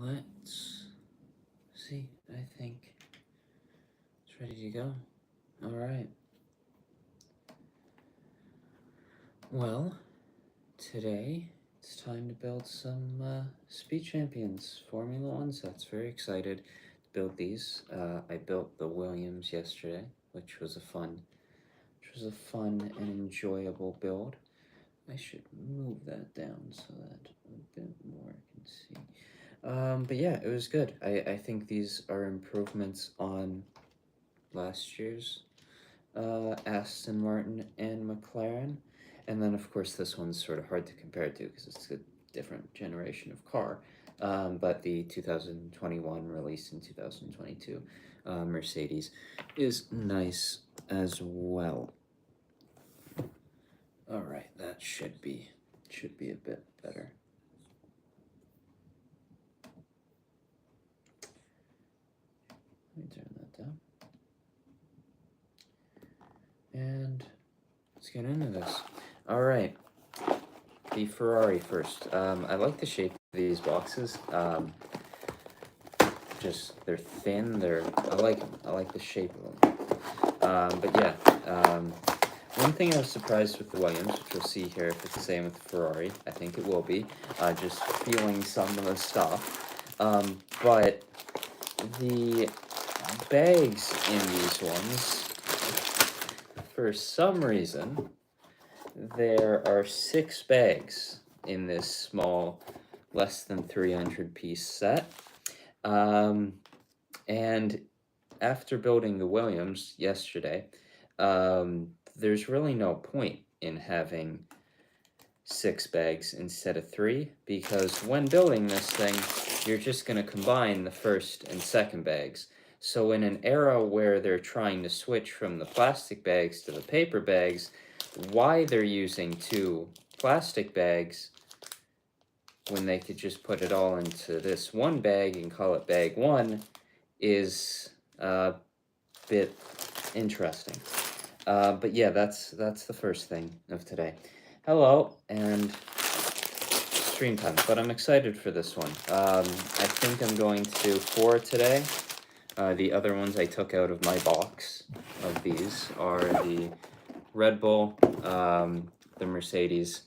let's see. I think it's ready to go. All right. Well, today it's time to build some Speed Champions Formula One sets. Very excited to build these. I built the Williams yesterday, which was a fun and enjoyable build. I should move that down so that a bit more can see. But yeah, it was good. I think these are improvements on last year's Aston Martin and McLaren. And then, of course, this one's sort of hard to compare to because it's a different generation of car. But the 2021 release in 2022 Mercedes is nice as well. All right, that should be a bit better. Let me turn that down. And let's get into this. All right, the Ferrari first. I like the shape of these boxes. Just they're thin. I like them. I like the shape of them. But yeah. One thing I was surprised with the Williams, which we'll see here if it's the same with the Ferrari. I think it will be. Just feeling some of the stuff. But the bags in these ones, for some reason, there are 6 bags in this small, less than 300 piece set. And after building the Williams yesterday, there's really no point in having 6 bags instead of 3, because when building this thing, you're just going to combine the first and second bags. So in an era where they're trying to switch from the plastic bags to the paper bags, why they're using 2 plastic bags when they could just put it all into this one bag and call it bag 1 is a bit interesting. But yeah, that's the first thing of today. Hello, and stream time, but I'm excited for this one. I think I'm going to do 4 today. The other ones I took out of my box of these are the Red Bull, the Mercedes,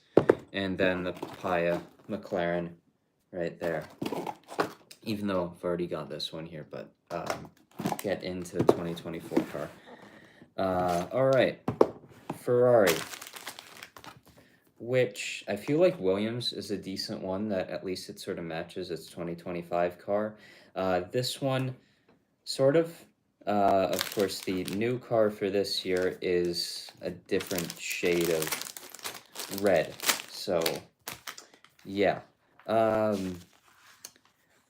and then the Papaya McLaren right there. Even though I've already got this one here, but get into the 2024 car. All right, Ferrari, which I feel like Williams is a decent one that at least it sort of matches its 2025 car. This one, sort of. Of course, the new car for this year is a different shade of red. So, yeah.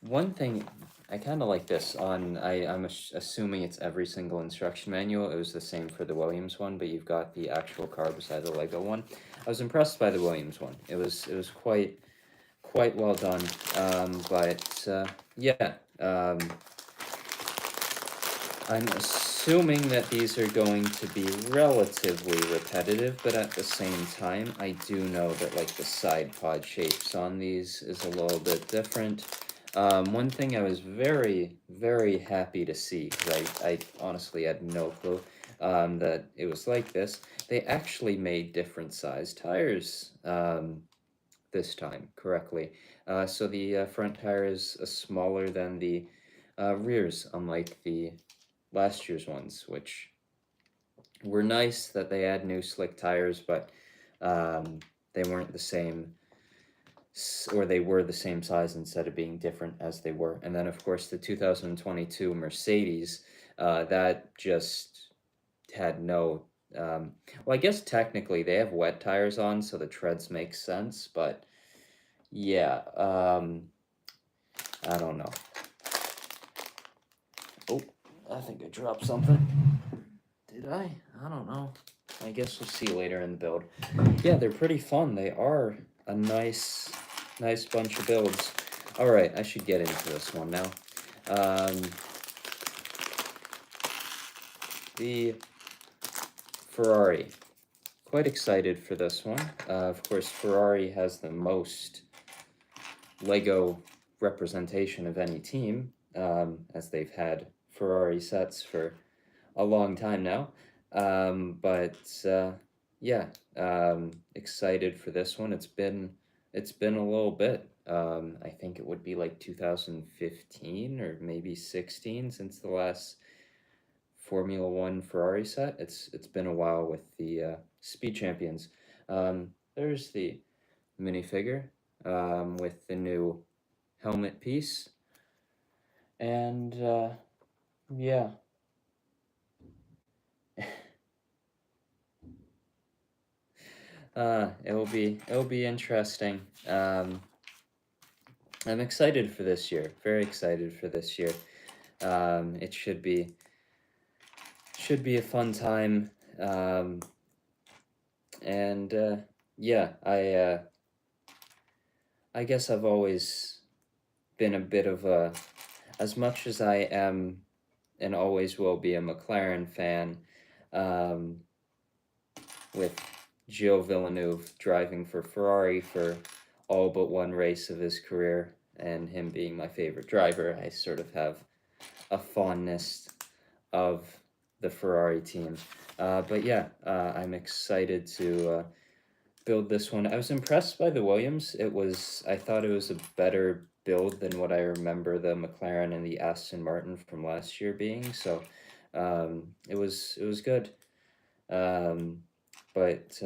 One thing, I kind of like this on, I'm assuming it's every single instruction manual. It was the same for the Williams one, but you've got the actual car beside the Lego one. I was impressed by the Williams one. It was quite well done. Yeah. I'm assuming that these are going to be relatively repetitive, but at the same time, I do know that like the side pod shapes on these is a little bit different. One thing I was very, very happy to see, because I honestly had no clue that it was like this. They actually made different size tires this time correctly. So the front tire is smaller than the rears, unlike the last year's ones, which were nice that they had new slick tires, but they weren't the same, or they were the same size instead of being different as they were. And then, of course, the 2022 Mercedes, that just had no, well, I guess technically they have wet tires on, so the treads make sense, but yeah, I don't know. Oh, I think I dropped something. Did I? I don't know. I guess we'll see later in the build. Yeah, they're pretty fun. They are a nice bunch of builds. All right, I should get into this one now. The Ferrari. Quite excited for this one. Of course, Ferrari has the most Lego representation of any team, as they've had Ferrari sets for a long time now. But yeah, excited for this one. It's been a little bit. I think it would be like 2015 or maybe 16 since the last Formula One Ferrari set. It's been a while with the Speed Champions. There's the minifigure with the new helmet piece, and yeah. It'll be interesting. I'm excited for this year. Very excited for this year. It should be a fun time. And yeah, I guess I've always been a bit of a, as much as I am and always will be a McLaren fan, um, with Gilles Villeneuve driving for Ferrari for all but one race of his career, and him being my favorite driver, I sort of have a fondness of the Ferrari team. But yeah, I'm excited to build this one. I was impressed by the Williams. I thought it was a better build than what I remember the McLaren and the Aston Martin from last year being. So it was good. Um, but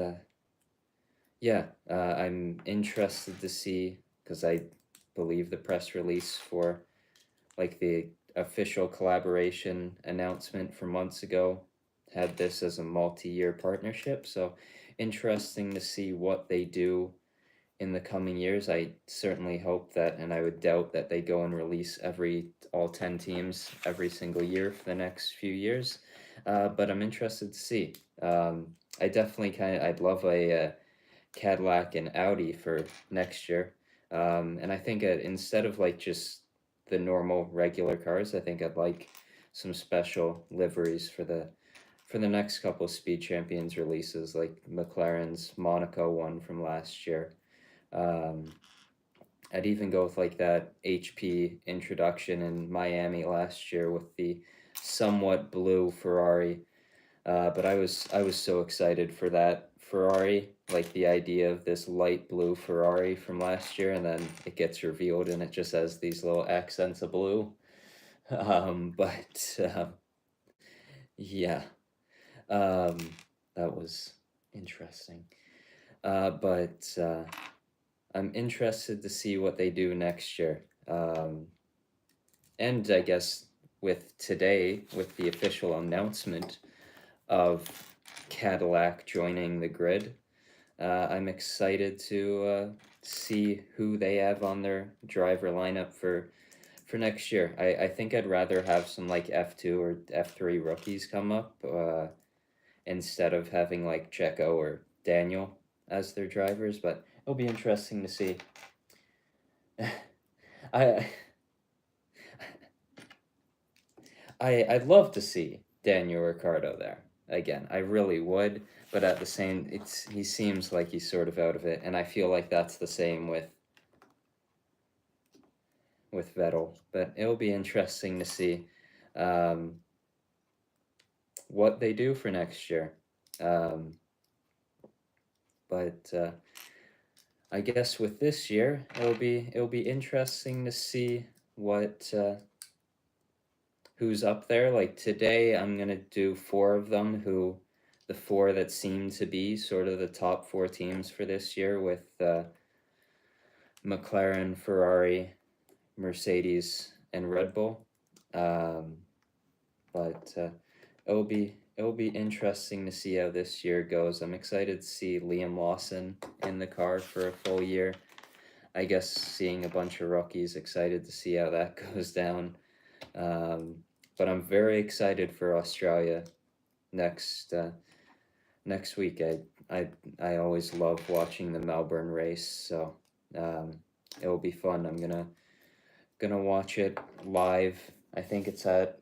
yeah, I'm interested to see, because I believe the press release for like the official collaboration announcement from months ago had this as a multi-year partnership. So interesting to see what they do in the coming years. I certainly hope that, and I would doubt that they go and release all 10 teams every single year for the next few years. But I'm interested to see. I definitely I'd love a Cadillac and Audi for next year. And I think instead of like just the normal regular cars, I think I'd like some special liveries for the next couple of Speed Champions releases, like McLaren's Monaco one from last year. Um, I'd even go with like that HP introduction in Miami last year with the somewhat blue Ferrari. But I was so excited for that Ferrari, like the idea of this light blue Ferrari from last year, and then it gets revealed and it just has these little accents of blue. But yeah, um, that was interesting. But I'm interested to see what they do next year. And I guess with today, with the official announcement of Cadillac joining the grid, I'm excited to see who they have on their driver lineup for next year. I think I'd rather have some like F2 or F3 rookies come up instead of having like Checo or Daniel as their drivers, but it'll be interesting to see. I I'd love to see Daniel Ricciardo there again. I really would, but at the same, he seems like he's sort of out of it, and I feel like that's the same with Vettel. But it'll be interesting to see um, what they do for next year. Um, but I guess with this year, it'll be interesting to see what who's up there. Like today, I'm gonna do four of them. The four that seem to be sort of the top four teams for this year, with McLaren, Ferrari, Mercedes, and Red Bull. Um, but it'll be interesting to see how this year goes. I'm excited to see Liam Lawson in the car for a full year. I guess seeing a bunch of rookies, excited to see how that goes down. But I'm very excited for Australia next next week. I always love watching the Melbourne race, so it will be fun. I'm gonna watch it live. I think it's at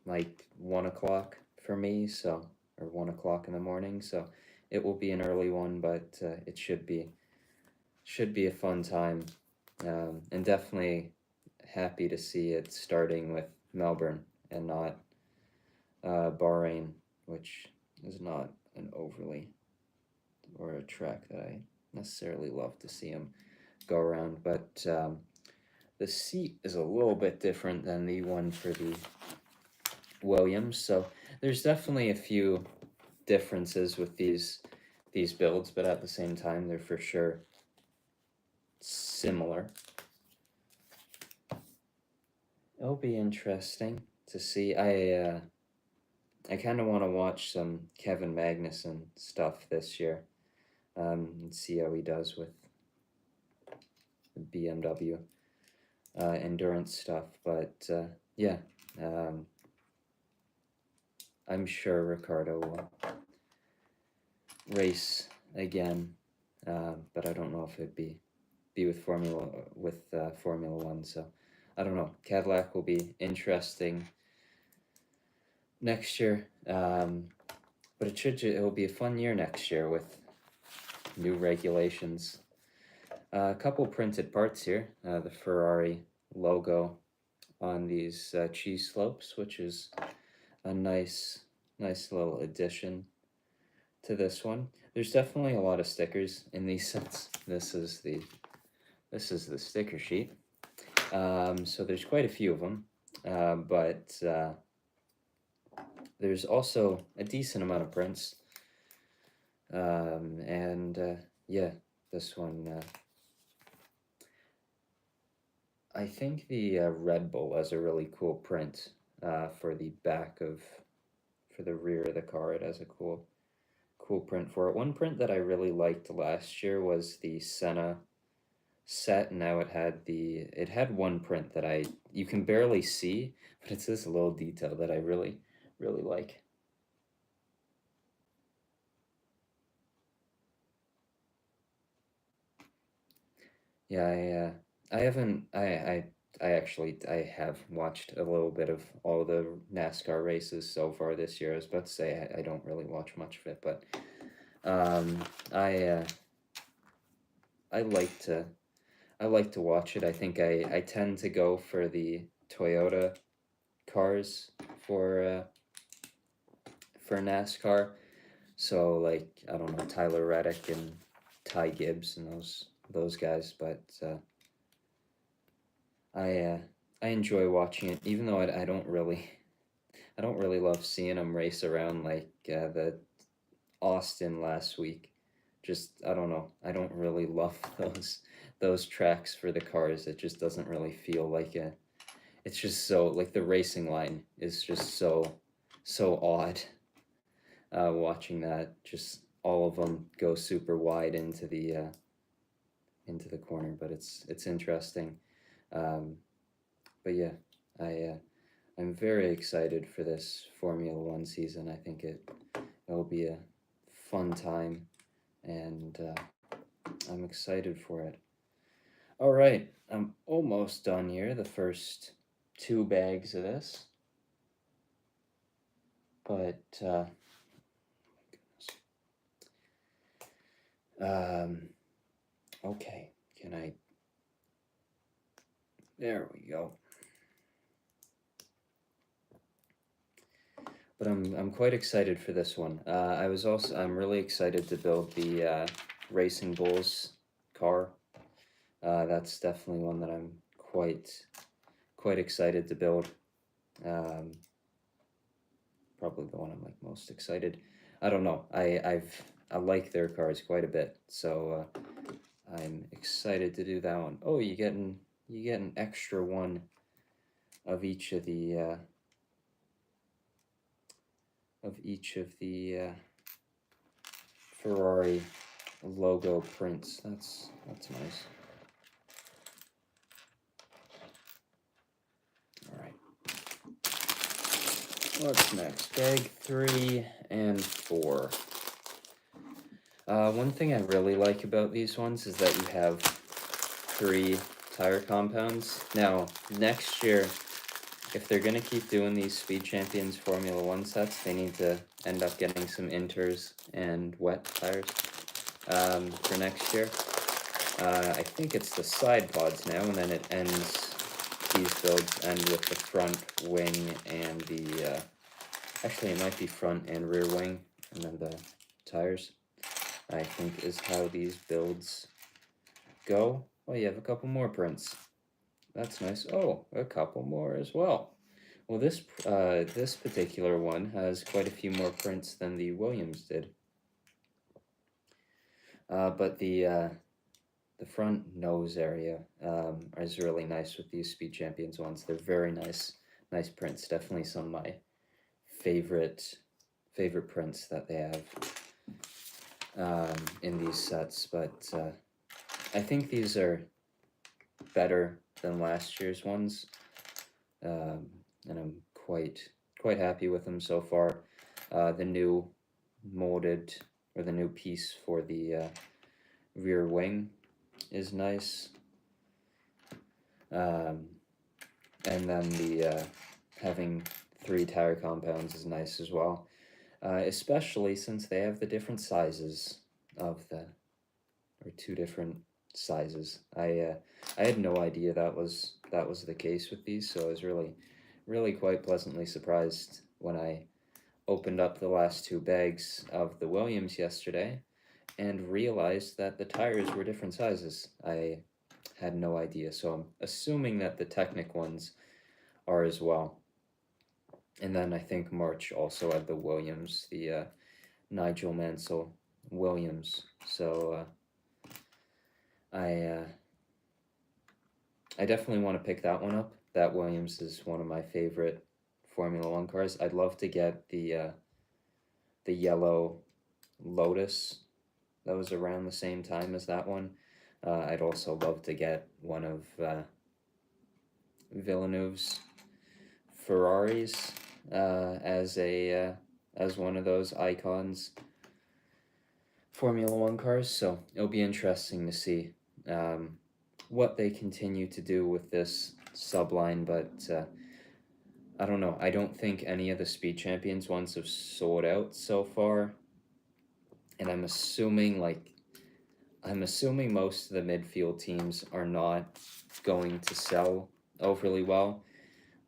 like 1 o'clock for me, so, or 1 o'clock in the morning. So it will be an early one, but it should be a fun time, and definitely happy to see it starting with Melbourne and not Bahrain, which is not an overly or a track that I necessarily love to see him go around. But the seat is a little bit different than the one for the Williams, so there's definitely a few differences with these builds, but at the same time they're for sure similar. It'll be interesting to see. I kind of want to watch some Kevin Magnussen stuff this year, and see how he does with the BMW endurance stuff. But yeah, I'm sure Ricardo will race again, but I don't know if it'd be with Formula One. So I don't know. Cadillac will be interesting next year, but it'll be a fun year next year with new regulations. A couple printed parts here. The Ferrari logo on these cheese slopes, which is a nice little addition to this one. There's definitely a lot of stickers in these sets. This is the sticker sheet. So there's quite a few of them, but there's also a decent amount of prints. And yeah, this one, I think the Red Bull has a really cool print for the rear of the car. It has a cool print for it. One print that I really liked last year was the Senna set. Now it had one print that you can barely see, but it's this little detail that I really like. Yeah, I haven't. I have watched a little bit of all the NASCAR races so far this year. I was about to say I don't really watch much of it, but I like to watch it. I think I tend to go for the Toyota cars for NASCAR. So like, I don't know, Tyler Reddick and Ty Gibbs and those guys, but I enjoy watching it, even though I don't really love seeing them race around like the Austin last week. Just, I don't know, I don't really love those tracks for the cars. It just doesn't really feel like it's just so, like, the racing line is just so odd. Watching that, just all of them go super wide into the corner, but it's interesting. But yeah, I'm very excited for this Formula One season. I think it'll be a fun time, and I'm excited for it. All right, I'm almost done here. The first 2 bags of this, but okay, there we go. But I'm quite excited for this one. I'm really excited to build the Racing Bulls car. That's definitely one that I'm quite excited to build. Probably the one I'm like most excited. I don't know. I like their cars quite a bit, so I'm excited to do that one. Oh, you get an extra one of each of the Ferrari logo prints. That's nice. All right. What's next? Bag 3 and 4. One thing I really like about these ones is that you have 3 tire compounds. Now, next year, if they're going to keep doing these Speed Champions Formula 1 sets, they need to end up getting some inters and wet tires for next year. I think it's the side pods now, and then it ends these builds end with the front wing and the, actually it might be front and rear wing, and then the tires, I think is how these builds go. Oh, you have a couple more prints. That's nice. Oh, a couple more as well. Well, this particular one has quite a few more prints than the Williams did. But the front nose area is really nice with these Speed Champions ones. They're very nice prints. Definitely some of my favorite prints that they have in these sets. But I think these are better than last year's ones, and I'm quite happy with them so far. The new molded, or the new piece for the rear wing is nice, and then the having 3 tire compounds is nice as well, especially since they have the different sizes of or 2 different sizes. I had no idea that was the case with these, so I was really quite pleasantly surprised when I opened up the last 2 bags of the Williams yesterday and realized that the tires were different sizes. I had no idea, so I'm assuming that the Technic ones are as well. And then I think March also had the Williams, the Nigel Mansell Williams. So I definitely want to pick that one up. That Williams is one of my favorite Formula One cars. I'd love to get the yellow Lotus that was around the same time as that one. I'd also love to get one of Villeneuve's Ferraris as one of those icons Formula One cars. So it'll be interesting to see what they continue to do with this subline, but I don't know. I don't think any of the Speed Champions ones have sold out so far, and I'm assuming most of the midfield teams are not going to sell overly well,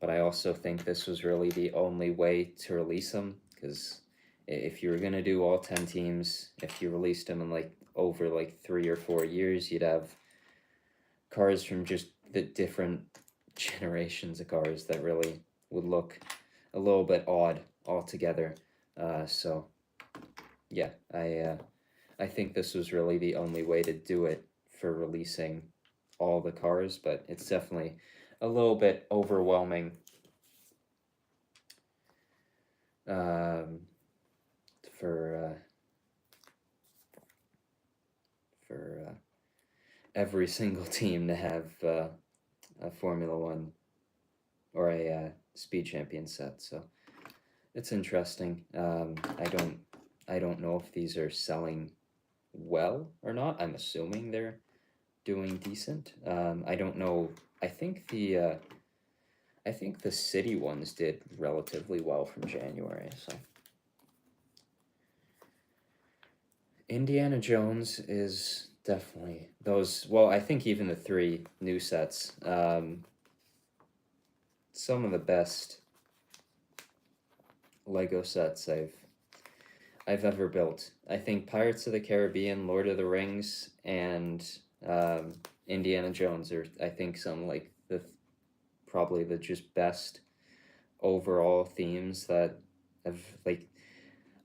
but I also think this was really the only way to release them, because if you were going to do all 10 teams, if you released them in over 3 or 4 years, you'd have cars from just the different generations of cars that really would look a little bit odd altogether. So yeah, I think this was really the only way to do it for releasing all the cars, but it's definitely a little bit overwhelming for every single team to have a Formula One or a Speed Champion set. So it's interesting. I don't know if these are selling well or not. I'm assuming they're doing decent. I don't know. I think the city ones did relatively well from January. So Indiana Jones is definitely those. Well, I think even the 3 new sets, some of the best Lego sets I've ever built. I think Pirates of the Caribbean, Lord of the Rings, and Indiana Jones are, I think, some probably the just best overall themes that have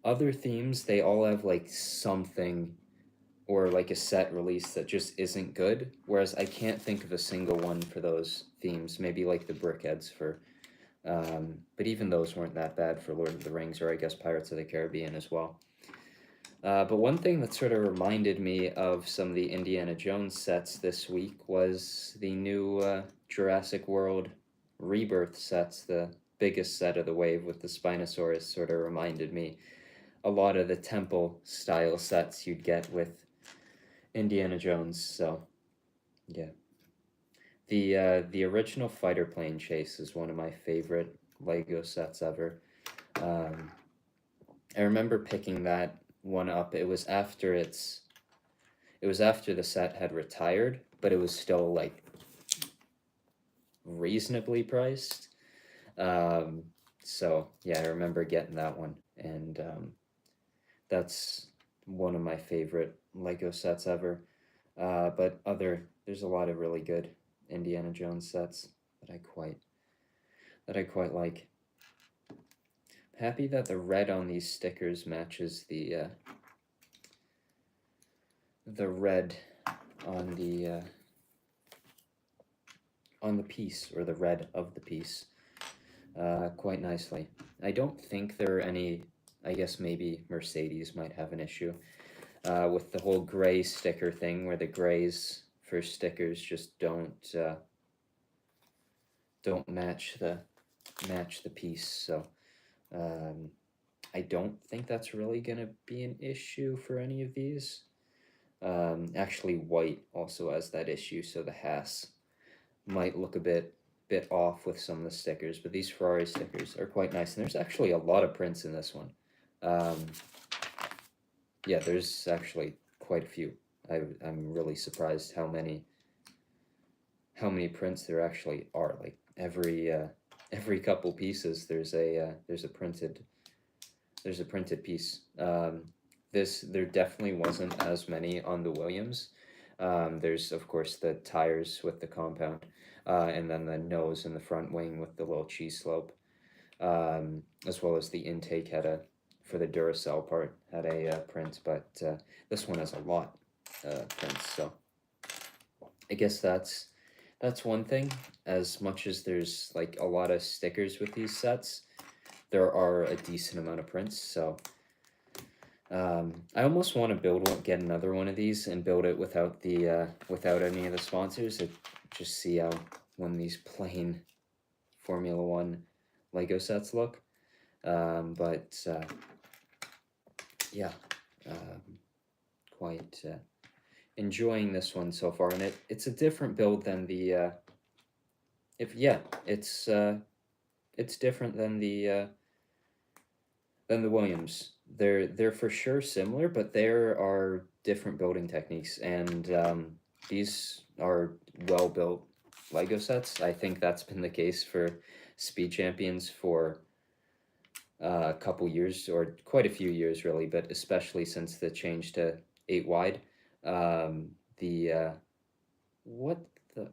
other themes. They all have something or a set release that just isn't good. Whereas I can't think of a single one for those themes. Maybe the Brickheads for. But even those weren't that bad for Lord of the Rings, or I guess Pirates of the Caribbean as well. But one thing that sort of reminded me of some of the Indiana Jones sets this week was the new Jurassic World Rebirth sets. The biggest set of the wave with the Spinosaurus sort of reminded me a lot of the temple style sets you'd get with Indiana Jones. So yeah. The original fighter plane chase is one of my favorite Lego sets ever. I remember picking that one up. It was after the set had retired, but it was still reasonably priced. So yeah, I remember getting that one, and that's one of my favorite Lego sets ever. But there's a lot of really good Indiana Jones sets that I quite like. Happy that the red on these stickers matches the red on the piece, or the red of the piece, quite nicely. I don't think there are any. I guess maybe Mercedes might have an issue with the whole gray sticker thing, where the grays for stickers just don't match the piece. So I don't think that's really gonna be an issue for any of these. Actually, white also has that issue, so the Haas might look a bit off with some of the stickers, but these Ferrari stickers are quite nice, and there's actually a lot of prints in this one. Yeah, there's actually quite a few. I'm really surprised how many prints there actually are. Like every couple pieces, there's a printed piece. There definitely wasn't as many on the Williams. There's of course the tires with the compound, and then the nose and the front wing with the little cheese slope, as well as the intake for the Duracell part had a print, but this one has a lot prints. So I guess that's one thing. As much as there's like a lot of stickers with these sets, there are a decent amount of prints. So I almost want to get another one of these and build it without without any of the sponsors. Just see how when these plain Formula One Lego sets look. But yeah, quite enjoying this one so far, and it's a different build than the it's different than the Williams. They're for sure similar, but there are different building techniques, and these are well built Lego sets. I think that's been the case for Speed Champions for a couple years, or quite a few years really, but especially since the change to 8 wide. What the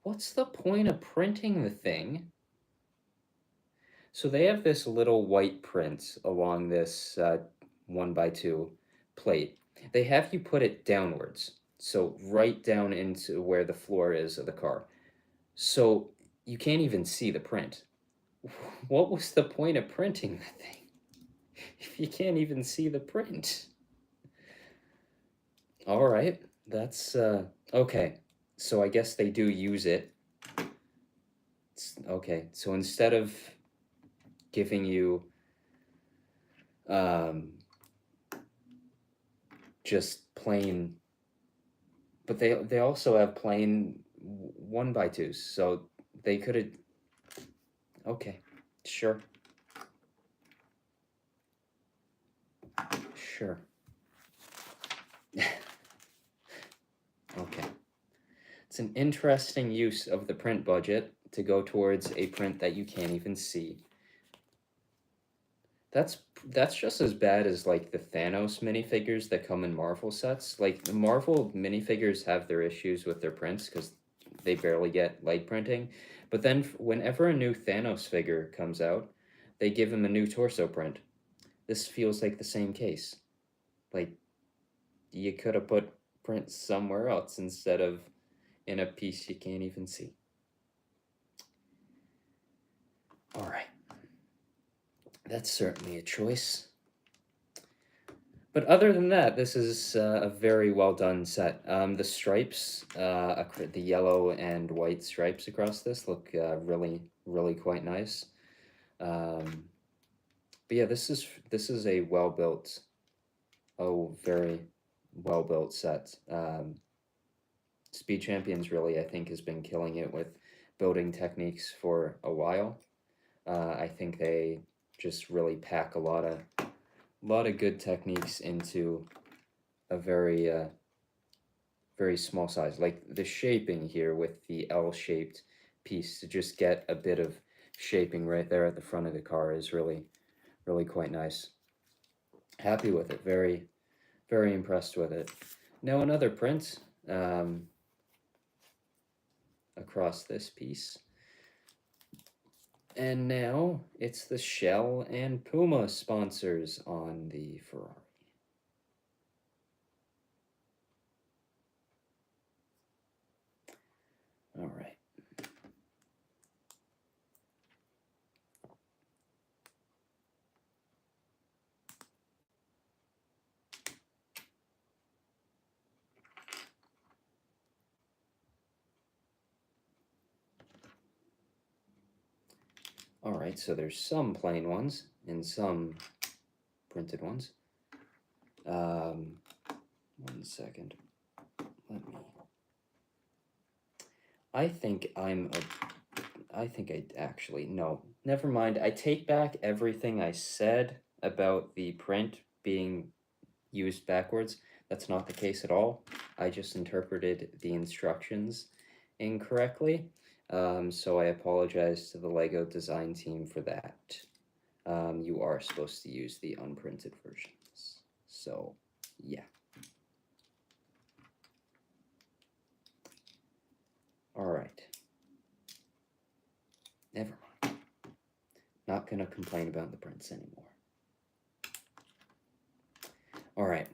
What's the point of printing the thing? So they have this little white print along this 1x2 plate. They have you put it downwards, so right down into where the floor is of the car. So you can't even see the print. What was the point of printing the thing if you can't even see the print? All right, that's okay. So I guess they do use it. Okay, so instead of giving you just plain, but they also have plain 1x2s, so they could have. Okay, sure. Okay, it's an interesting use of the print budget to go towards a print that you can't even see. That's just as bad as like the Thanos minifigures that come in Marvel sets. Like the Marvel minifigures have their issues with their prints because they barely get light printing. But then whenever a new Thanos figure comes out, they give him a new torso print. This feels like the same case. Like you could have put prints somewhere else instead of in a piece you can't even see. All right. That's certainly a choice. But other than that, this is a very well done set. The stripes, the yellow and white stripes across this look really, really quite nice. But yeah, this is a well built, very well built set. Speed Champions really, I think, has been killing it with building techniques for a while. I think they just really pack a lot of good techniques into a very very small size. Like the shaping here with the L-shaped piece to just get a bit of shaping right there at the front of the car is really, really quite nice. Happy with it. Very, very impressed with it. Now another print across this piece. And now it's the Shell and Puma sponsors on the Ferrari. All right. All right, so there's some plain ones and some printed ones. 1 second. Let me. I think I actually, no, never mind. I take back everything I said about the print being used backwards. That's not the case at all. I just interpreted the instructions incorrectly. So I apologize to the LEGO design team for that. You are supposed to use the unprinted versions. So, yeah. All right. Never mind. Not gonna complain about the prints anymore. All right.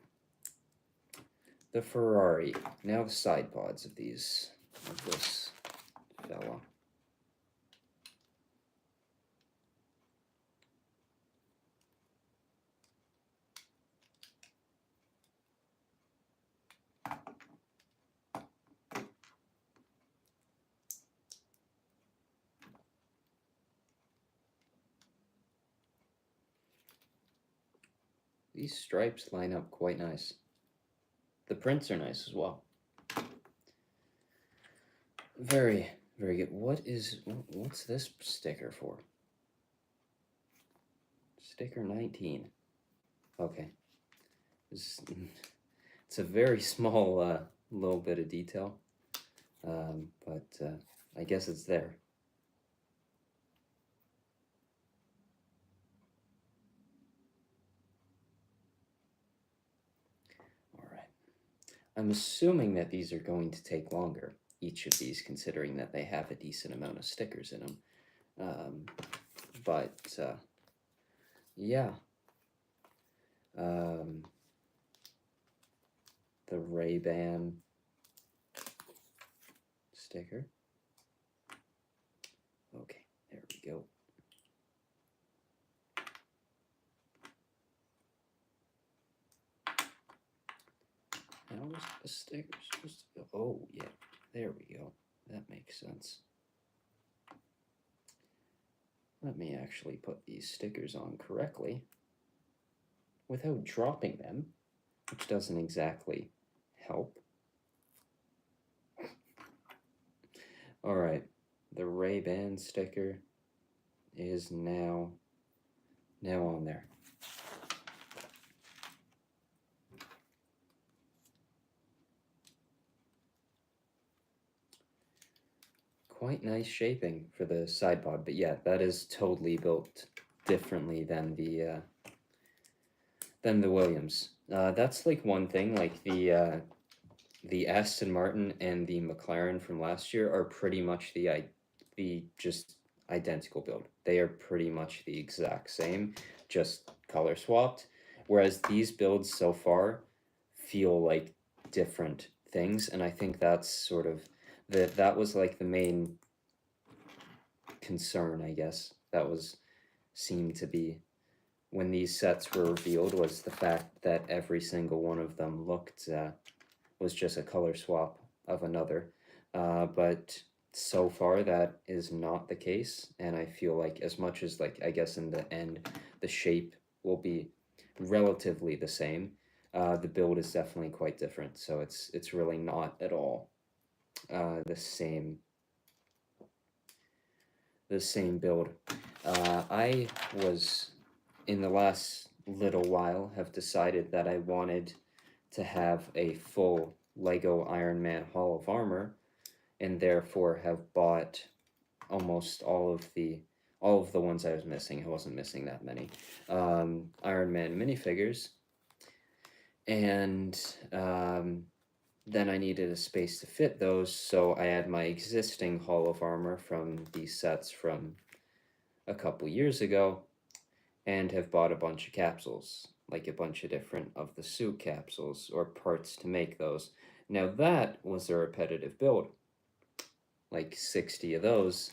The Ferrari. Now the side pods of this fella. These stripes line up quite nice. The prints are nice as well. Very, very good. What's this sticker for? Sticker 19. Okay. It's a very small little bit of detail, but I guess it's there. All right. I'm assuming that these are going to take longer, each of these, considering that they have a decent amount of stickers in them. But yeah. The Ray-Ban sticker. Okay, there we go. How was the sticker supposed to go? Oh, yeah, there we go. That makes sense. Let me actually put these stickers on correctly without dropping them, which doesn't exactly help. All right, the Ray-Ban sticker is now on there. Quite nice shaping for the side pod, but yeah, that is totally built differently than the Williams. That's like one thing. Like the Aston Martin and the McLaren from last year are pretty much the just identical build. They are pretty much the exact same, just color swapped. Whereas these builds so far feel like different things, and I think that's sort of that was like the main concern, I guess, that was seemed to be when these sets were revealed, was the fact that every single one of them looked was just a color swap of another. But so far that is not the case, and I feel like as much as, like, I guess in the end the shape will be relatively the same, the build is definitely quite different. So it's really not at all the same build. I was, in the last little while, have decided that I wanted to have a full Lego Iron Man Hall of Armor, and therefore have bought almost all of the ones I was missing. I wasn't missing that many. Iron Man minifigures, and then I needed a space to fit those, so I had my existing Hall of Armor from these sets from a couple years ago, and have bought a bunch of capsules, like a bunch of different of the suit capsules or parts to make those. Now that was a repetitive build, like 60 of those,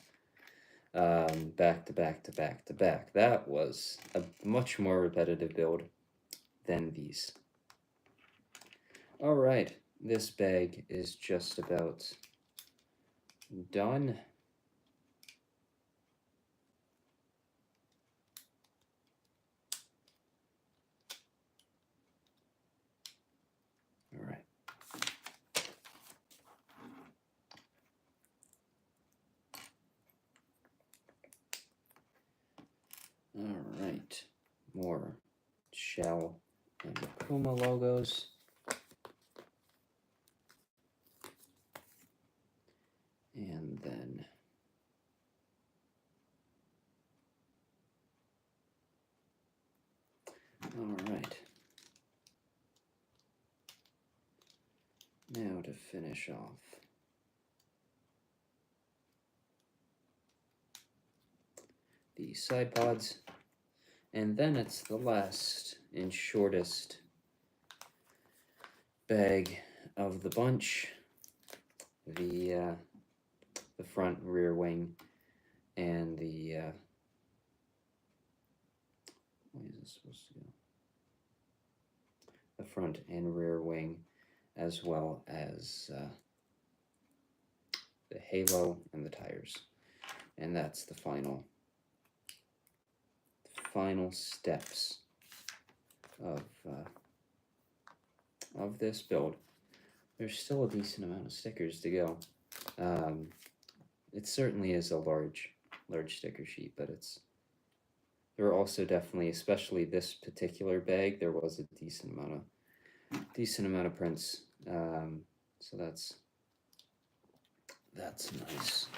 back to back to back to back. That was a much more repetitive build than these. All right, this bag is just about done. All right. All right, more Shell and Puma logos. And then all right. Now to finish off. The side pods, and then it's the last and shortest bag of the bunch, the front rear wing and the where is this supposed to go? The front and rear wing, as well as the halo and the tires, and that's the final steps of this build. There's still a decent amount of stickers to go. It certainly is a large sticker sheet, but there are also definitely, especially this particular bag, there was a decent amount of prints. So that's nice.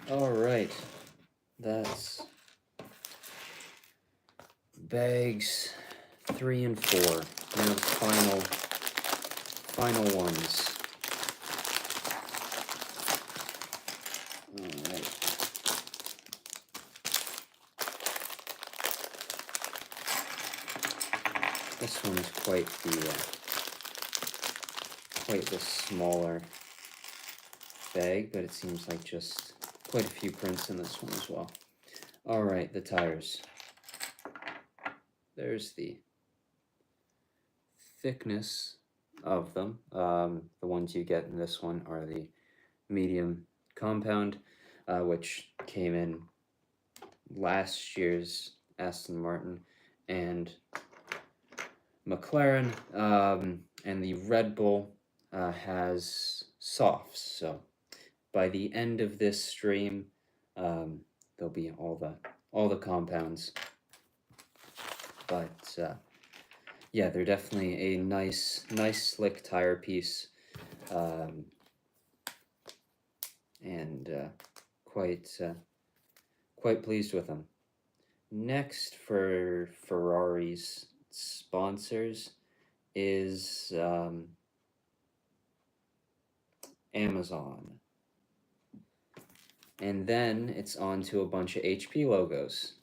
All right, that's bags 3 and 4. Now the final ones. All right. This one's quite the smaller bag, but it seems like just quite a few prints in this one as well. All right, the tires. There's the thickness of them. The ones you get in this one are the medium compound, which came in last year's Aston Martin and McLaren, and the Red Bull has softs. So by the end of this stream, there'll be all the compounds. But yeah, they're definitely a nice slick tire piece, and quite pleased with them. Next for Ferrari's sponsors is Amazon, and then it's on to a bunch of HP logos,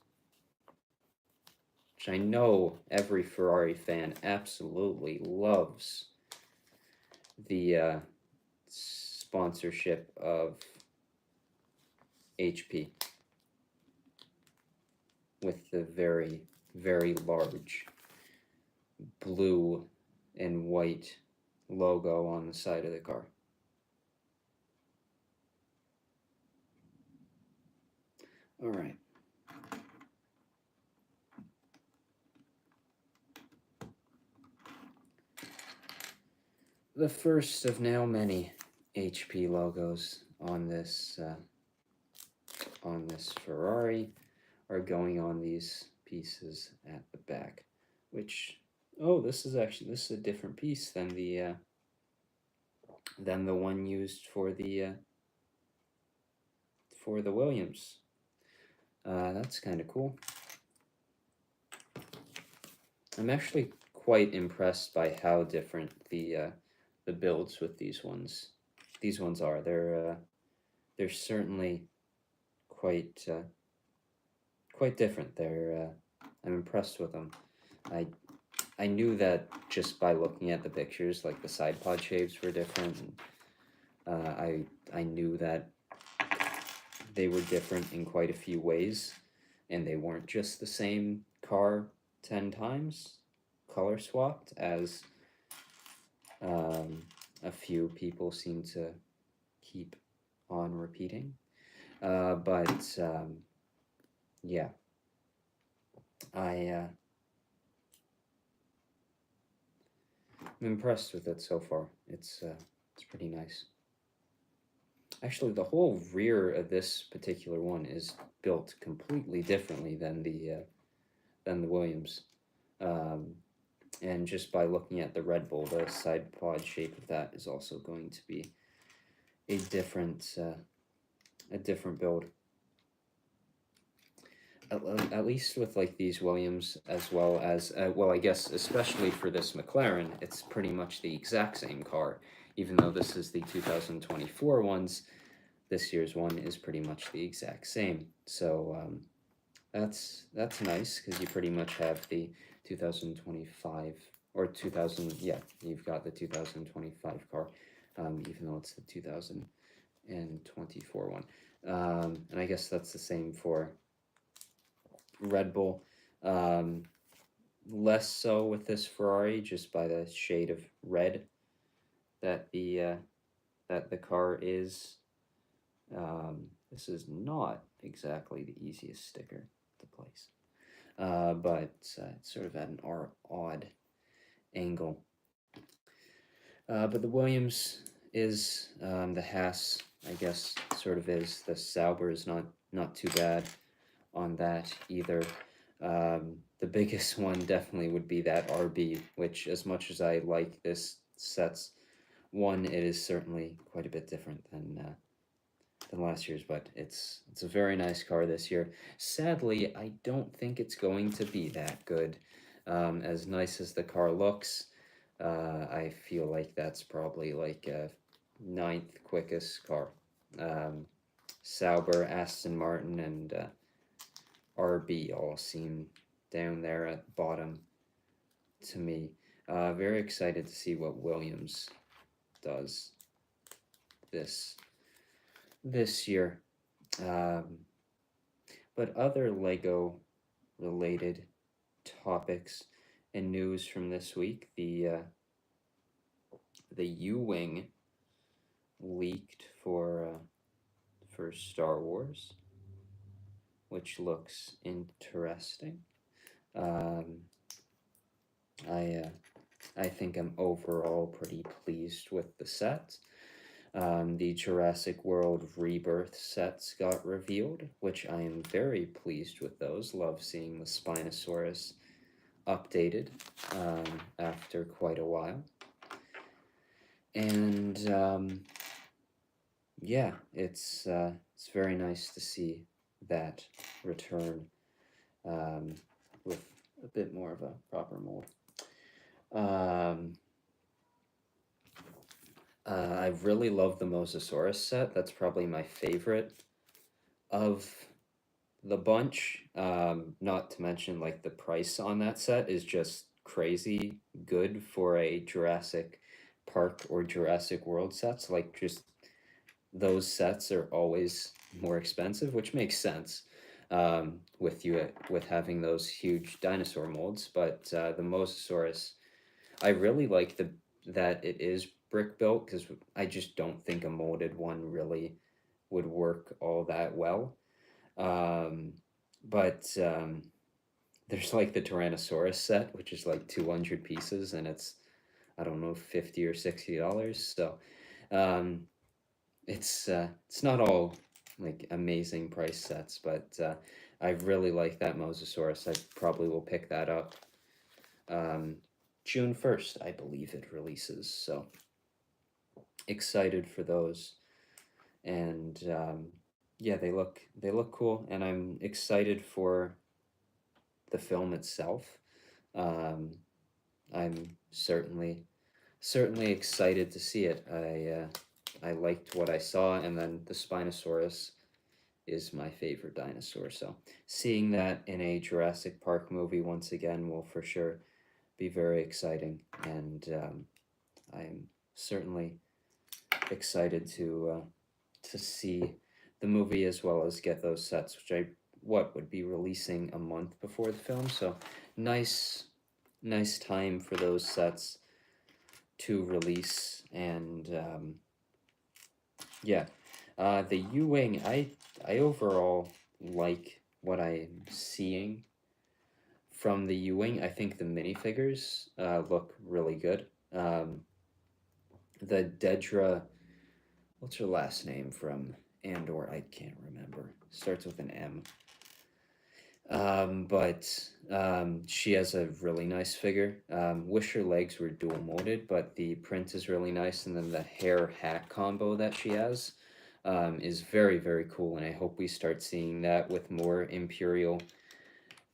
which I know every Ferrari fan absolutely loves. The sponsorship of HP with the very, very large blue and white logo on the side of the car. All right. The first of now many HP logos on this Ferrari are going on these pieces at the back, which, oh, this is a different piece than the than the one used for the Williams. That's kind of cool. I'm actually quite impressed by how different the builds with these ones are. They're certainly quite quite different. I'm impressed with them. I knew that just by looking at the pictures, like the side pod shapes were different. And, I knew that they were different in quite a few ways, and they weren't just the same car 10 times, color swapped, as a few people seem to keep on repeating. But yeah, I'm impressed with it so far. It's pretty nice. Actually, the whole rear of this particular one is built completely differently than the Williams. And just by looking at the Red Bull, the side pod shape of that is also going to be a different build. At least with like these Williams, as well as well, I guess especially for this McLaren, it's pretty much the exact same car. Even though this is the 2024 ones, this year's one is pretty much the exact same. So that's nice, because you pretty much have the 2025 or 2000. Yeah, you've got the 2025 car, even though it's the 2024 one. And I guess that's the same for Red Bull. Less so with this Ferrari, just by the shade of red that the car is. This is not exactly the easiest sticker to place, but it's sort of at an odd angle. But the Williams is, the Haas, I guess, sort of is. The Sauber is not too bad on that either. The biggest one definitely would be that RB, which, as much as I like this set's one, it is certainly quite a bit different than last year's, but it's a very nice car this year. Sadly, I don't think it's going to be that good. As nice as the car looks, I feel like that's probably like a 9th quickest car. Sauber, Aston Martin, and RB all seem down there at the bottom to me. Very excited to see what Williams does this year. But other Lego related topics and news from this week, the U-Wing leaked for Star Wars, which looks interesting. I think I'm overall pretty pleased with the set. The Jurassic World Rebirth sets got revealed, which I am very pleased with those. Love seeing the Spinosaurus updated after quite a while. And yeah, it's very nice to see that return with a bit more of a proper mold. I really love the Mosasaurus set. That's probably my favorite of the bunch. Not to mention, like, the price on that set is just crazy good for a Jurassic Park or Jurassic World sets. Like, just those sets are always more expensive, which makes sense with having those huge dinosaur molds. But the Mosasaurus, I really like that it is brick built, because I just don't think a molded one really would work all that well. But there's like the Tyrannosaurus set, which is like 200 pieces, and it's, I don't know, $50 or $60. So it's not all like amazing price sets, but I really like that Mosasaurus. I probably will pick that up. June 1st, I believe it releases. So excited for those, and yeah, they look cool, and I'm excited for the film itself. Um, I'm certainly excited to see it. I liked what I saw, and then the Spinosaurus is my favorite dinosaur. So seeing that in a Jurassic Park movie once again will for sure be very exciting, and I'm certainly excited to see the movie as well as get those sets, which I what would be releasing a month before the film. So nice, nice time for those sets to release, and yeah, the U Wing, I overall like what I'm seeing from the U Wing. I think the minifigures look really good. The Dedra, what's her last name from Andor? I can't remember. Starts with an M. But she has a really nice figure. Wish her legs were dual molded, but the print is really nice, and then the hair hat combo that she has is very, very cool, and I hope we start seeing that with more Imperial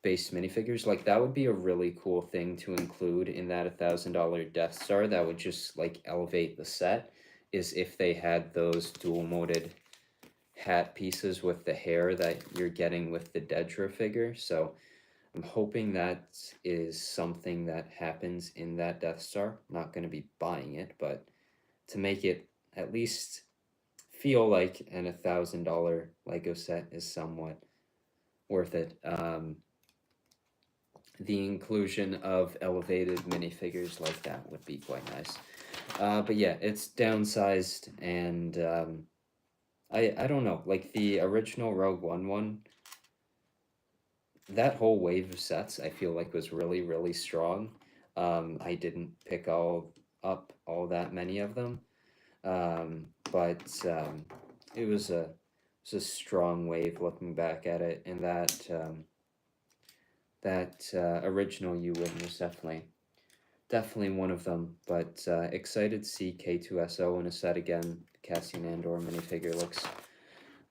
based minifigures. Like, that would be a really cool thing to include in that $1,000 Death Star. That would just like elevate the set, is if they had those dual molded hat pieces with the hair that you're getting with the Dedra figure. So I'm hoping that is something that happens in that Death Star. Not going to be buying it, but to make it at least feel like an $1,000 Lego set is somewhat worth it. The inclusion of elevated minifigures like that would be quite nice. But yeah, it's downsized, and I don't know, like the original Rogue One, that whole wave of sets I feel like was really, really strong. I didn't pick up all that many of them, but it was a strong wave looking back at it, and that original U Wing was definitely one of them. But excited to see K2SO in a set again. Cassian Andor minifigure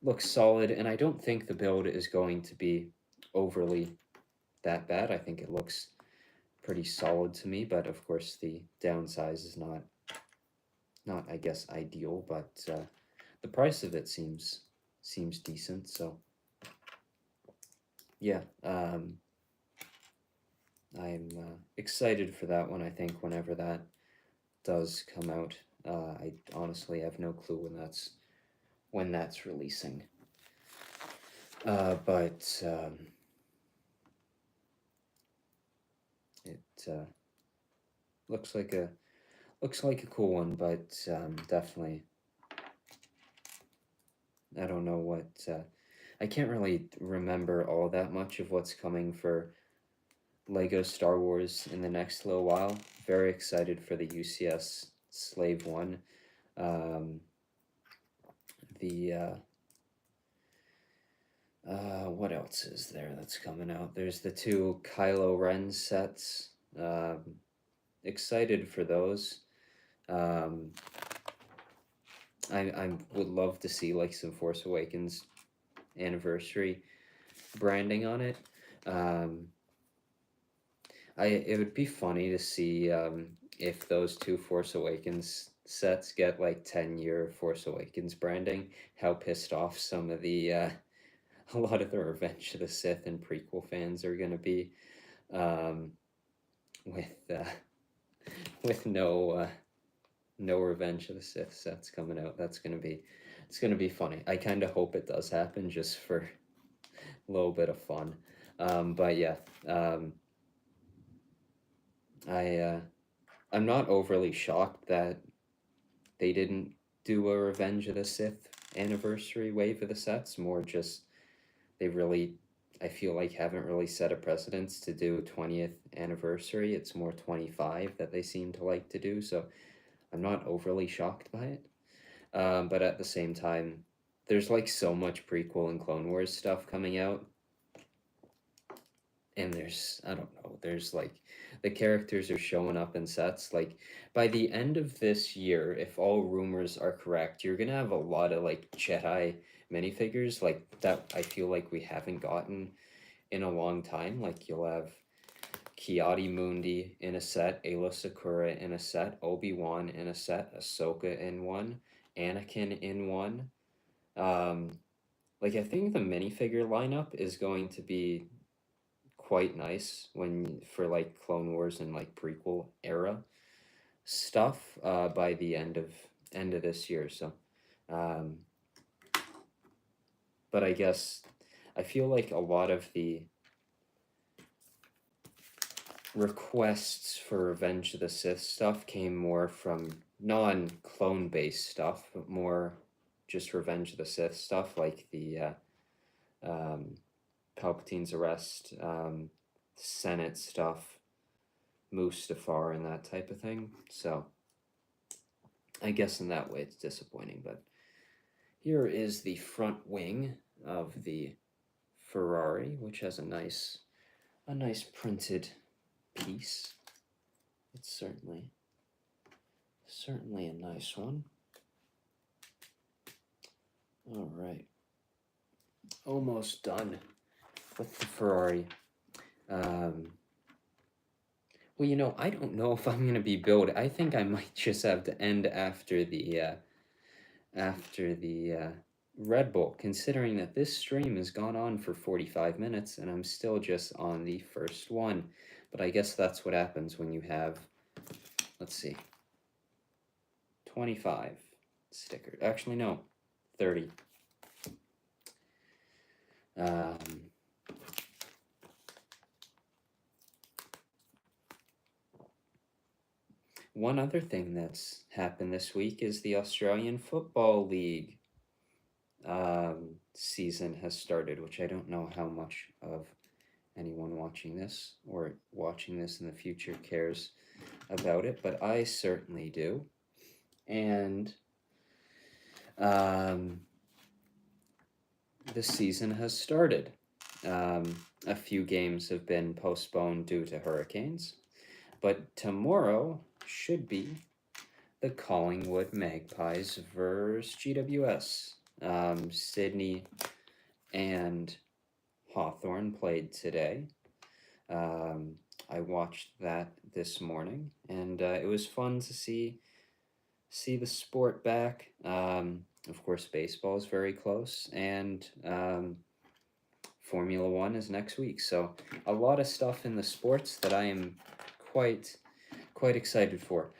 looks solid, and I don't think the build is going to be overly that bad. I think it looks pretty solid to me, but of course the downsize is not I guess ideal, but the price of it seems decent. So yeah, I'm excited for that one. I think whenever that does come out, I honestly have no clue when that's releasing. But it looks like a cool one, but definitely I don't know what I can't really remember all that much of what's coming for Lego Star Wars in the next little while. Very excited for the UCS Slave One. The what else is there that's coming out? There's the two Kylo Ren sets. Excited for those. I would love to see like some Force Awakens anniversary branding on it. It would be funny to see if those two Force Awakens sets get like 10-year Force Awakens branding. How pissed off some of the a lot of the Revenge of the Sith and prequel fans are gonna be with with no Revenge of the Sith sets coming out. It's gonna be funny. I kind of hope it does happen just for a little bit of fun. But yeah, I'm not overly shocked that they didn't do a Revenge of the Sith anniversary wave of the sets. More just they really, I feel like, haven't really set a precedence to do 20th anniversary. It's more 25 that they seem to like to do. So I'm not overly shocked by it. But at the same time, there's like so much prequel and Clone Wars stuff coming out, and there's, I don't know, there's like the characters are showing up in sets. Like by the end of this year, if all rumors are correct, you're gonna have a lot of like Jedi minifigures like that. I feel like we haven't gotten in a long time. Like you'll have Kiadi Mundi in a set, Ayla Sakura in a set, Obi-Wan in a set, Ahsoka in one, Anakin in one. Um, like I think the minifigure lineup is going to be quite nice when for like Clone Wars and like prequel era stuff by the end of this year. So, um, but I guess I feel like a lot of the requests for Revenge of the Sith stuff came more from non-clone based stuff, but more just Revenge of the Sith stuff, like the Palpatine's arrest, Senate stuff, Mustafar, and that type of thing. So I guess in that way it's disappointing, but here is the front wing of the Ferrari, which has a nice printed piece. It's certainly a nice one. All right, almost done with the Ferrari. Well, you know, I don't know if I'm gonna be building. I think I might just have to end after the Red Bull, considering that this stream has gone on for 45 minutes and I'm still just on the first one. But I guess that's what happens when you have, let's see, 25 stickers. Actually, no, 30. One other thing that's happened this week is the Australian Football League season has started, which I don't know how much of anyone watching this or watching this in the future cares about it, but I certainly do. And the season has started. A few games have been postponed due to hurricanes, but tomorrow should be the Collingwood Magpies versus GWS. Sydney and Hawthorn played today. I watched that this morning, and it was fun to see the sport back. Of course, baseball is very close, and Formula One is next week. So a lot of stuff in the sports that I am quite excited for.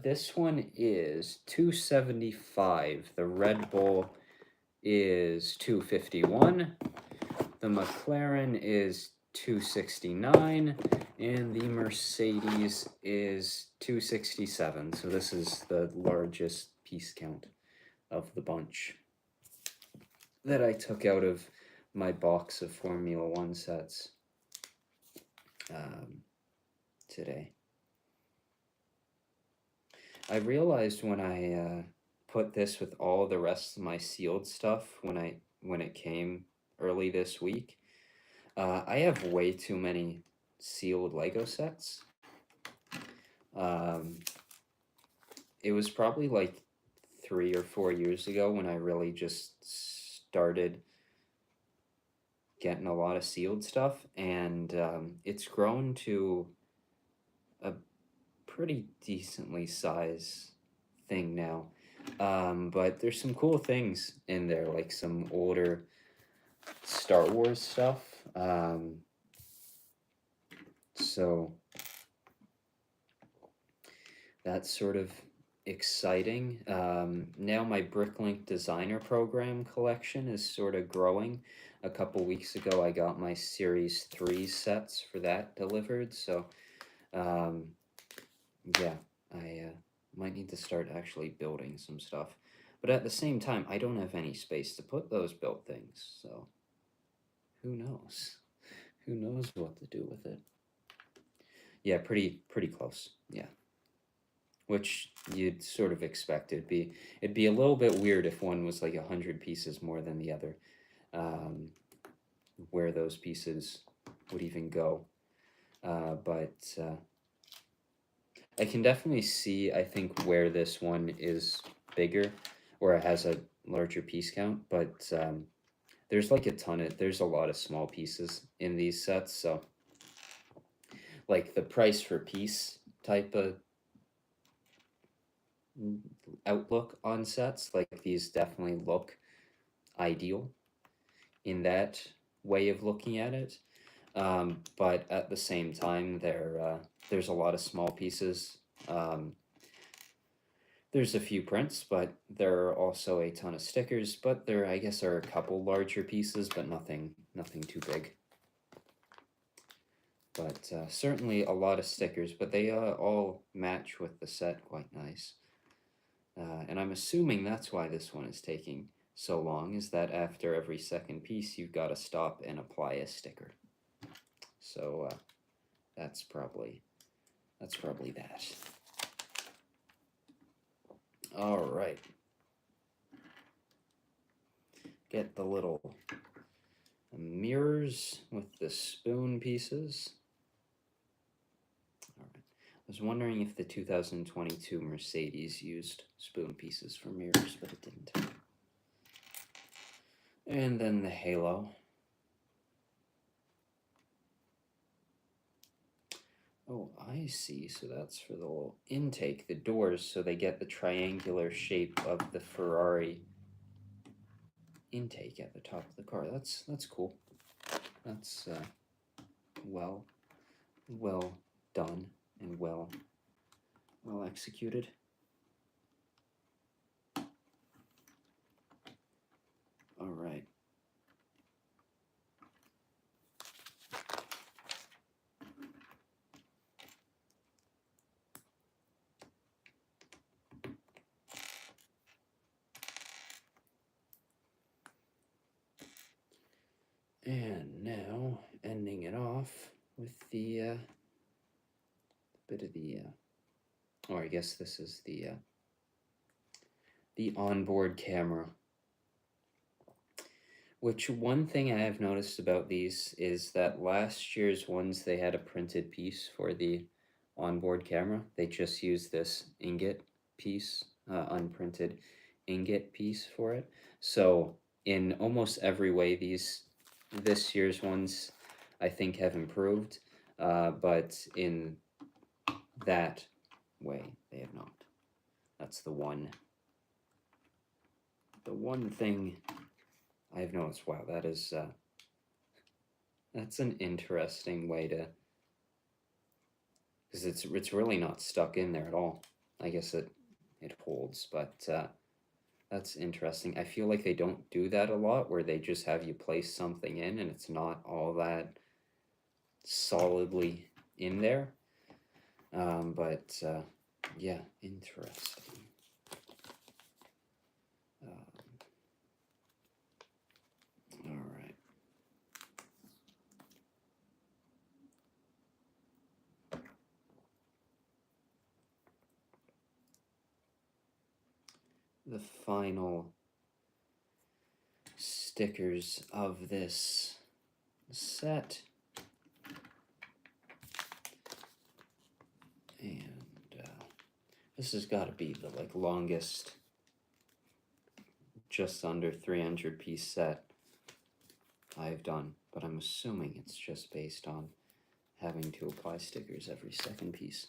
This one is 275. The Red Bull is 251. The McLaren is 269, and the Mercedes is 267. So this is the largest piece count of the bunch that I took out of my box of Formula One sets today. I realized when I put this with all the rest of my sealed stuff when it came early this week, I have way too many sealed Lego sets. It was probably like 3 or 4 years ago when I really just started getting a lot of sealed stuff, and it's grown to a pretty decently sized thing now. But there's some cool things in there, like some older Star Wars stuff. So that's sort of exciting. Now my Bricklink Designer Program collection is sort of growing. A couple weeks ago I got my Series 3 sets for that delivered, so yeah, I might need to start actually building some stuff. But at the same time, I don't have any space to put those built things, so who knows? Who knows what to do with it? Yeah, pretty close. Yeah. Which you'd sort of expect. It'd be a little bit weird if one was like 100 pieces more than the other. Where those pieces would even go. But I can definitely see, I think, where this one is bigger, or it has a larger piece count, but there's like there's a lot of small pieces in these sets, so like the price per piece type of outlook on sets, like these definitely look ideal in that way of looking at it. But at the same time, there's a lot of small pieces. There's a few prints, but there are also a ton of stickers. But there, I guess, are a couple larger pieces, but nothing too big. But certainly a lot of stickers, but they all match with the set quite nice. And I'm assuming that's why this one is taking so long, is that after every second piece, you've got to stop and apply a sticker. So that's probably that. All right. Get the little mirrors with the spoon pieces. All right. I was wondering if the 2022 Mercedes used spoon pieces for mirrors, but it didn't. And then the halo. Oh, I see. So that's for the little intake, the doors, so they get the triangular shape of the Ferrari intake at the top of the car. That's cool. That's well done and well executed. All right. And now ending it off with the bit of the or I guess this is the onboard camera. Which one thing I have noticed about these is that last year's ones, they had a printed piece for the onboard camera. They just used this ingot piece, unprinted ingot piece for it. So in almost every way, this year's ones, I think, have improved, but in that way, they have not. That's the one thing I've noticed. Wow, that is that's an interesting way to, because it's really not stuck in there at all. I guess it holds, but that's interesting. I feel like they don't do that a lot, where they just have you place something in and it's not all that solidly in there. But yeah, interesting. All right. The final stickers of this set. And this has got to be the longest, just under 300 piece set I've done, but I'm assuming it's just based on having to apply stickers every second piece,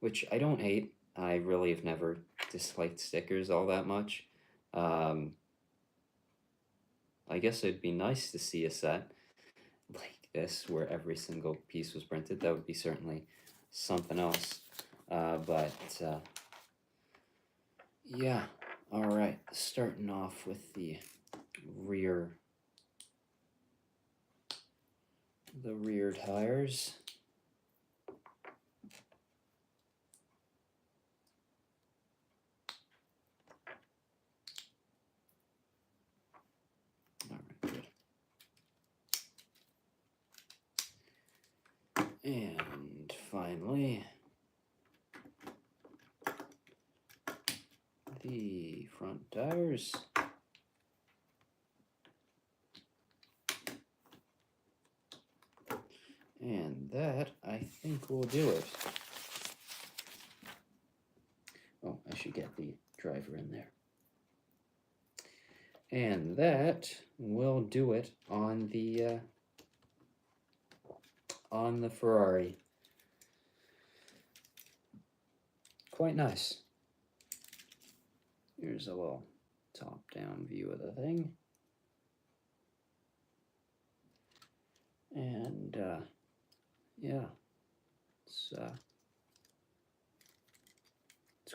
which I don't hate. I really have never disliked stickers all that much. I guess it'd be nice to see a set like this where every single piece was printed. That would be certainly something else. But yeah, all right, starting off with the rear tires. All right, good. And finally, the front tires. And that, I think, will do it. Oh, I should get the driver in there. And that will do it on the Ferrari. Quite nice. Here's a little top-down view of the thing. And yeah, it's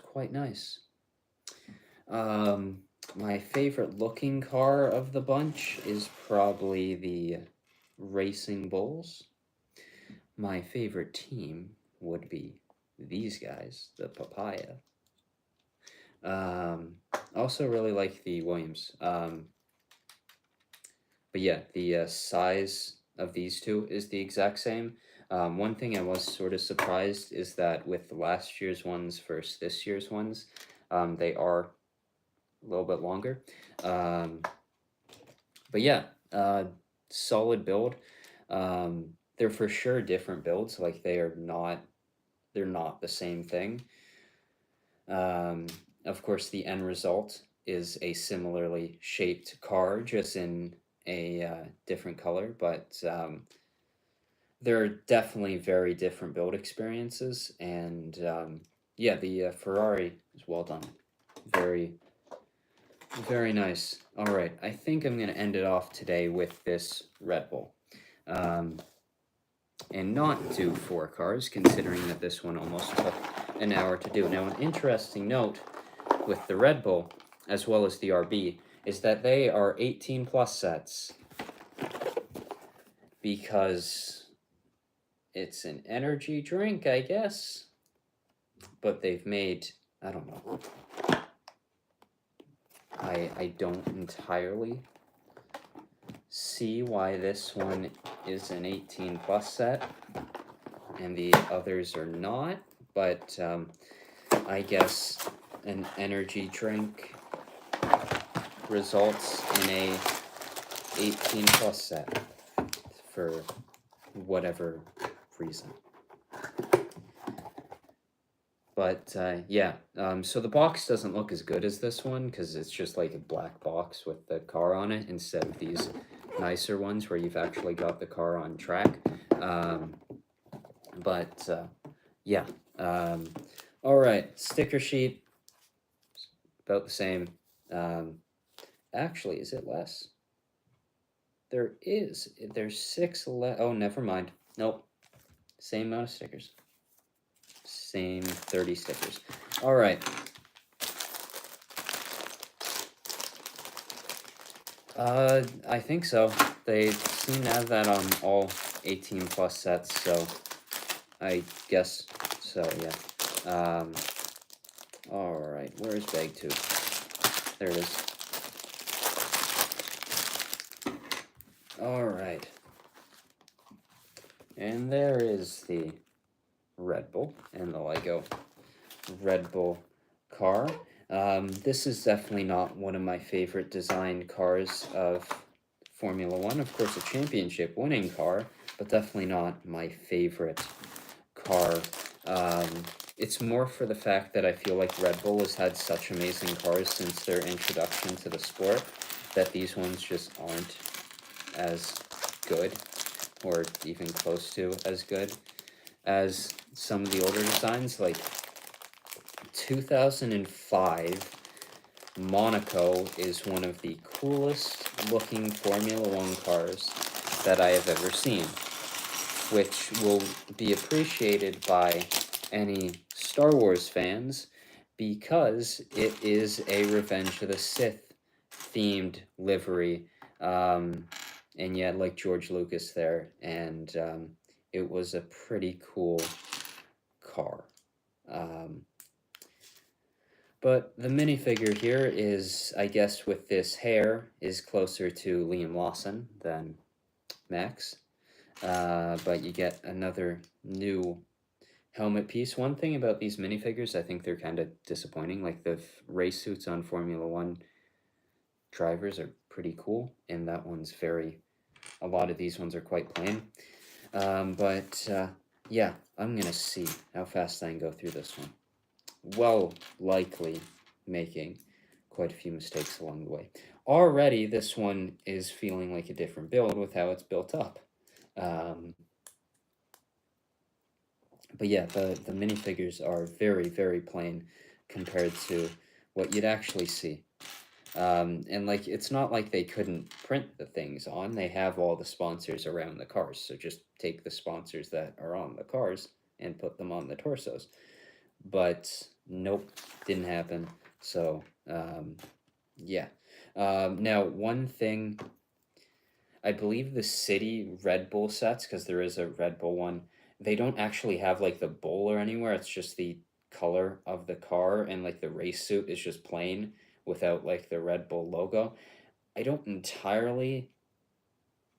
quite nice. My favorite looking car of the bunch is probably the Racing Bulls. My favorite team would be these guys, the Papaya. Also really like the Williams. But yeah, the size of these two is the exact same. One thing I was sort of surprised is that with last year's ones versus this year's ones, they are a little bit longer. But yeah, solid build. They're for sure different builds. Like they're not the same thing. Of course, the end result is a similarly shaped car, just in a different color. But they're definitely very different build experiences. And yeah, the Ferrari is well done. Very, very nice. All right, I think I'm going to end it off today with this Red Bull. And not do 4 cars, considering that this one almost took an hour to do. Now, an interesting note with the Red Bull, as well as the RB, is that they are 18 plus sets. Because it's an energy drink, I guess. But they've made, I don't know. I don't entirely see why this one is an 18 plus set and the others are not, but I guess an energy drink results in a 18 plus set for whatever reason. But yeah, so the box doesn't look as good as this one because it's just like a black box with the car on it instead of these nicer ones where you've actually got the car on track. But yeah, all right, sticker sheet, about the same. Actually, is it less? There's 6 left. Oh, never mind. Nope, same amount of stickers. Same 30 stickers. All right. I think so. They seem to have that on all 18 plus sets, so I guess so, yeah. All right, where's bag 2? There it is. All right. And there is the Red Bull and the Lego Red Bull car. This is definitely not one of my favorite designed cars of Formula One. Of course, a championship winning car, but definitely not my favorite car. It's more for the fact that I feel like Red Bull has had such amazing cars since their introduction to the sport that these ones just aren't as good or even close to as good as some of the older designs. Like 2005 Monaco is one of the coolest looking Formula One cars that I have ever seen, which will be appreciated by any Star Wars fans because it is a Revenge of the Sith themed livery. And you had like George Lucas there, and it was a pretty cool car. But the minifigure here is, I guess, with this hair, is closer to Liam Lawson than Max. But you get another new helmet piece. One thing about these minifigures, I think they're kind of disappointing. Like the race suits on Formula One drivers are pretty cool, and that one's a lot of these ones are quite plain. But yeah, I'm gonna see how fast I can go through this one. Well, likely making quite a few mistakes along the way. Already, this one is feeling like a different build with how it's built up. Um, but yeah, the minifigures are very, very plain compared to what you'd actually see. And like, it's not like they couldn't print the things on. They have all the sponsors around the cars. So just take the sponsors that are on the cars and put them on the torsos. But nope, didn't happen. So yeah. Now, one thing, I believe the city Red Bull sets, because there is a Red Bull one, they don't actually have like the bowl or anywhere. It's just the color of the car, and like the race suit is just plain without like the Red Bull logo. I don't entirely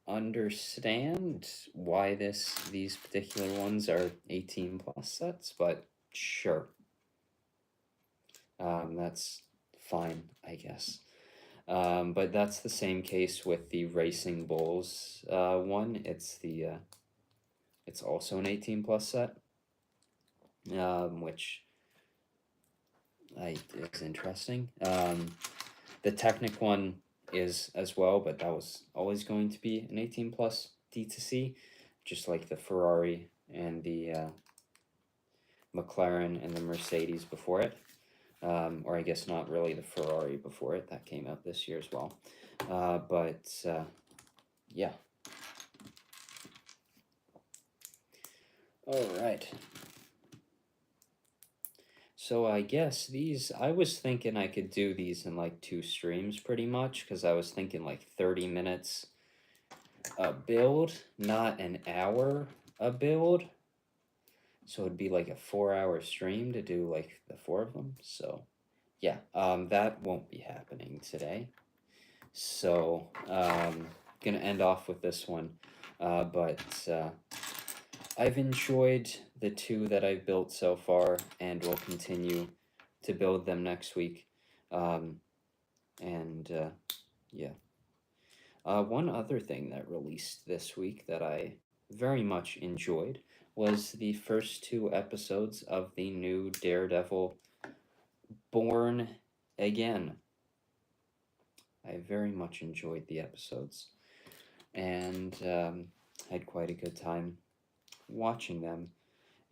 understand why these particular ones are 18 plus sets, but sure. That's fine, I guess. But that's the same case with the Racing Bulls one. It's also an 18 plus set, which is interesting. The Technic one is as well, but that was always going to be an 18 plus D2C, just like the Ferrari and the McLaren and the Mercedes before it. Or I guess not really the Ferrari before it, that came out this year as well. But yeah. All right. So I guess I was thinking I could do these in like 2 streams pretty much, because I was thinking like 30 minutes a build, not an hour a build. So it'd be like a 4-hour stream to do like the 4 of them. So yeah, that won't be happening today. So gonna end off with this one, but I've enjoyed the 2 that I've built so far, and will continue to build them next week. And yeah. One other thing that released this week that I very much enjoyed was the first 2 episodes of the new Daredevil Born Again. I very much enjoyed the episodes, and had quite a good time watching them,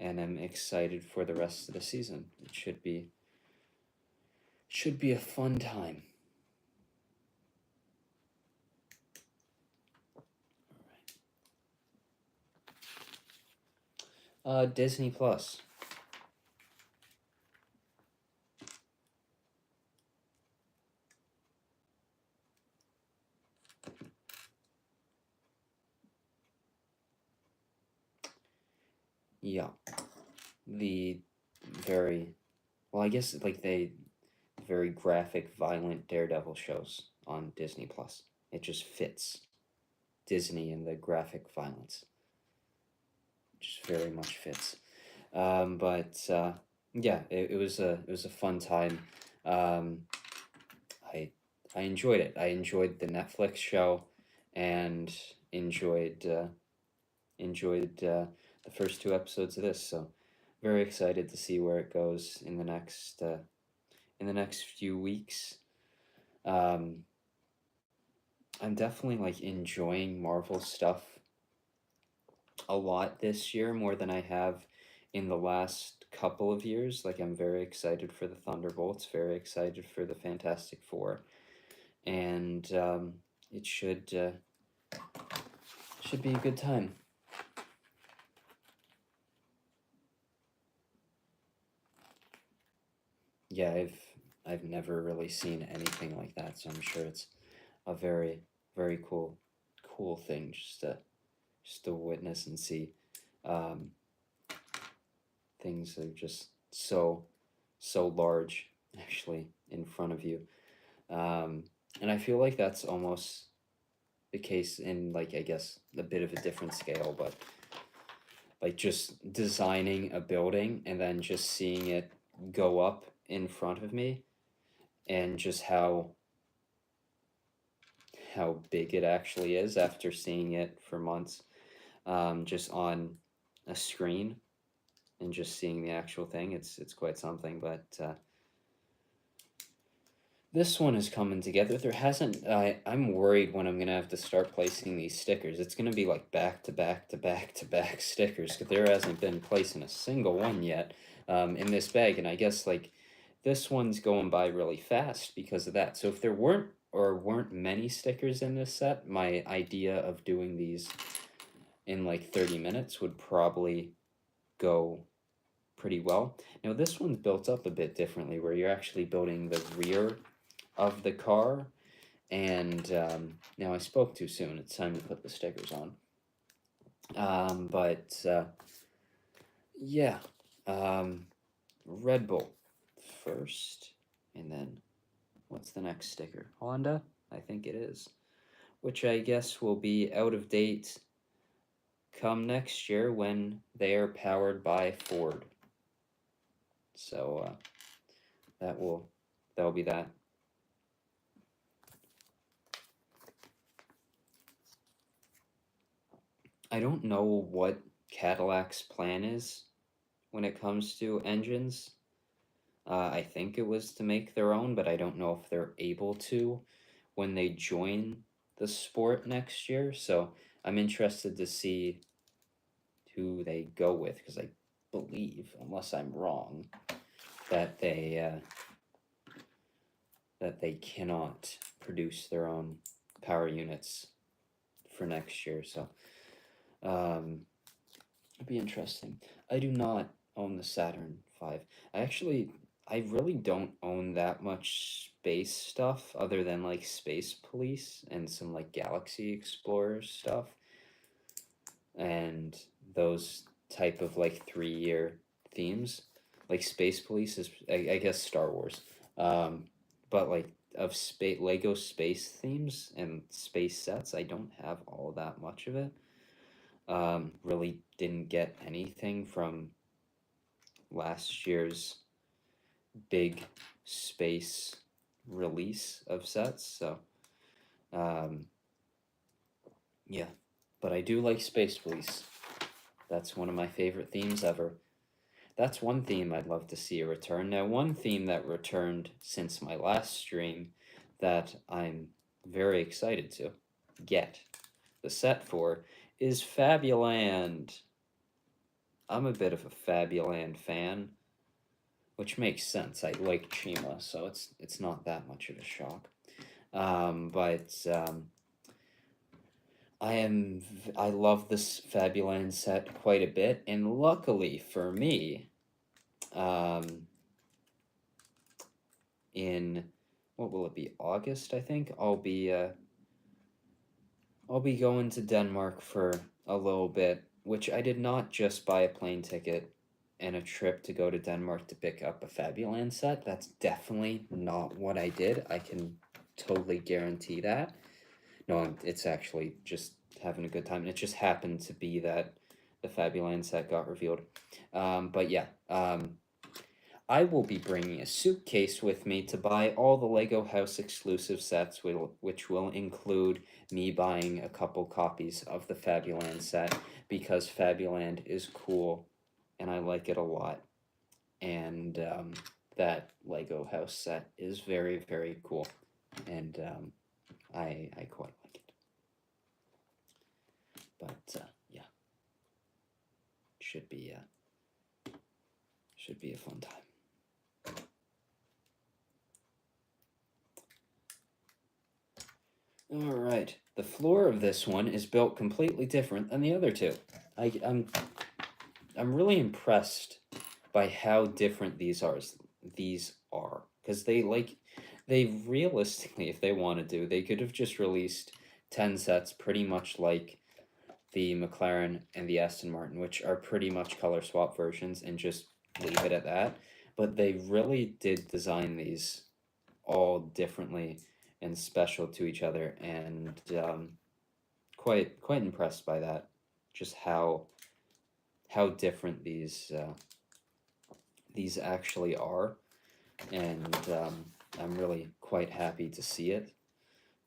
and I'm excited for the rest of the season. It should be a fun time. Disney Plus. Yeah. The very, well, I guess like very graphic, violent Daredevil shows on Disney Plus. It just fits Disney and the graphic violence. Just very much fits. But yeah, it was a fun time. I I enjoyed it. I enjoyed the Netflix show, and enjoyed the first 2 episodes of this. So very excited to see where it goes in the next few weeks. I'm definitely like enjoying Marvel stuff a lot this year, more than I have in the last couple of years. Like, I'm very excited for the Thunderbolts, very excited for the Fantastic Four, and it should be a good time. Yeah, I've never really seen anything like that, so I'm sure it's a very, very cool thing just to witness and see. Things are just so large, actually, in front of you. And I feel like that's almost the case in, like, I guess a bit of a different scale, but like just designing a building and then just seeing it go up in front of me, and just how big it actually is after seeing it for months. just on a screen and just seeing the actual thing. It's quite something, but this one is coming together. There hasn't. I'm worried when I'm gonna have to start placing these stickers. It's gonna be like back to back to back to back stickers. Cause there hasn't been placing a single one yet in this bag, and I guess like this one's going by really fast because of that. So if there weren't many stickers in this set, my idea of doing these in like 30 minutes would probably go pretty well. Now this one's built up a bit differently, where you're actually building the rear of the car, and now I spoke too soon. It's time to put the stickers on. But yeah, Red Bull first, and then what's the next sticker? Honda, I think it is, which I guess will be out of date come next year when they are powered by Ford. So that'll be that. I don't know what Cadillac's plan is when it comes to engines. I think it was to make their own, but I don't know if they're able to when they join the sport next year. So I'm interested to see who they go with, because I believe, unless I'm wrong, that they cannot produce their own power units for next year. So it'd be interesting. I do not own the Saturn V. I really don't own that much space stuff other than like Space Police and some like Galaxy Explorers stuff. And those type of like 3-year themes. Like Space Police is, I guess, Star Wars. But like of Lego space themes and space sets, I don't have all that much of it. Really didn't get anything from last year's big space release of sets, so yeah, but I do like Space Police. That's one of my favorite themes ever. That's one theme I'd love to see a return. Now, one theme that returned since my last stream that I'm very excited to get the set for is Fabuland. I'm a bit of a Fabuland fan, which makes sense. I like Chima, so it's not that much of a shock. But I love this Fabuland set quite a bit, and luckily for me, in what will it be, August, I think I'll be going to Denmark for a little bit, which I did not just buy a plane ticket and a trip to go to Denmark to pick up a Fabuland set. That's definitely not what I did. I can totally guarantee that. No, it's actually just having a good time, and it just happened to be that the Fabuland set got revealed. But yeah, I will be bringing a suitcase with me to buy all the Lego House exclusive sets, which will include me buying a couple copies of the Fabuland set, because Fabuland is cool and I like it a lot. And that Lego House set is very, very cool, and I quite like it. But yeah, should be a fun time. All right, the floor of this one is built completely different than the other two. I'm really impressed by how different these are, because they realistically, if they wanted to, they could have just released 10 sets pretty much like the McLaren and the Aston Martin, which are pretty much color swap versions, and just leave it at that. But they really did design these all differently and special to each other, and quite impressed by that. Just how different these actually are, and I'm really quite happy to see it,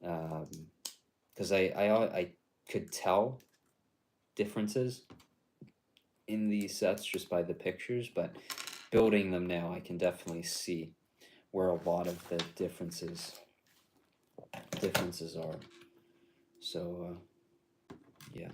because I could tell differences in these sets just by the pictures, but building them now, I can definitely see where a lot of the differences are. So yeah.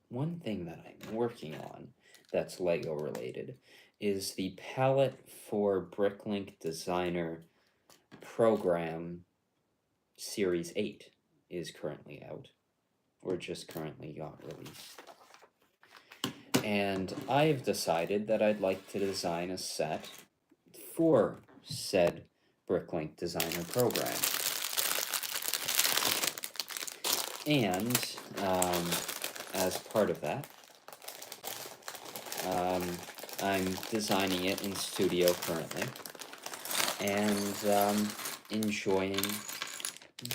One thing that I'm working on that's Lego related is the palette for Bricklink Designer Program Series 8 is currently out, or just currently got released. And I've decided that I'd like to design a set for said Bricklink Designer Program. And as part of that, I'm designing it in studio currently, and enjoying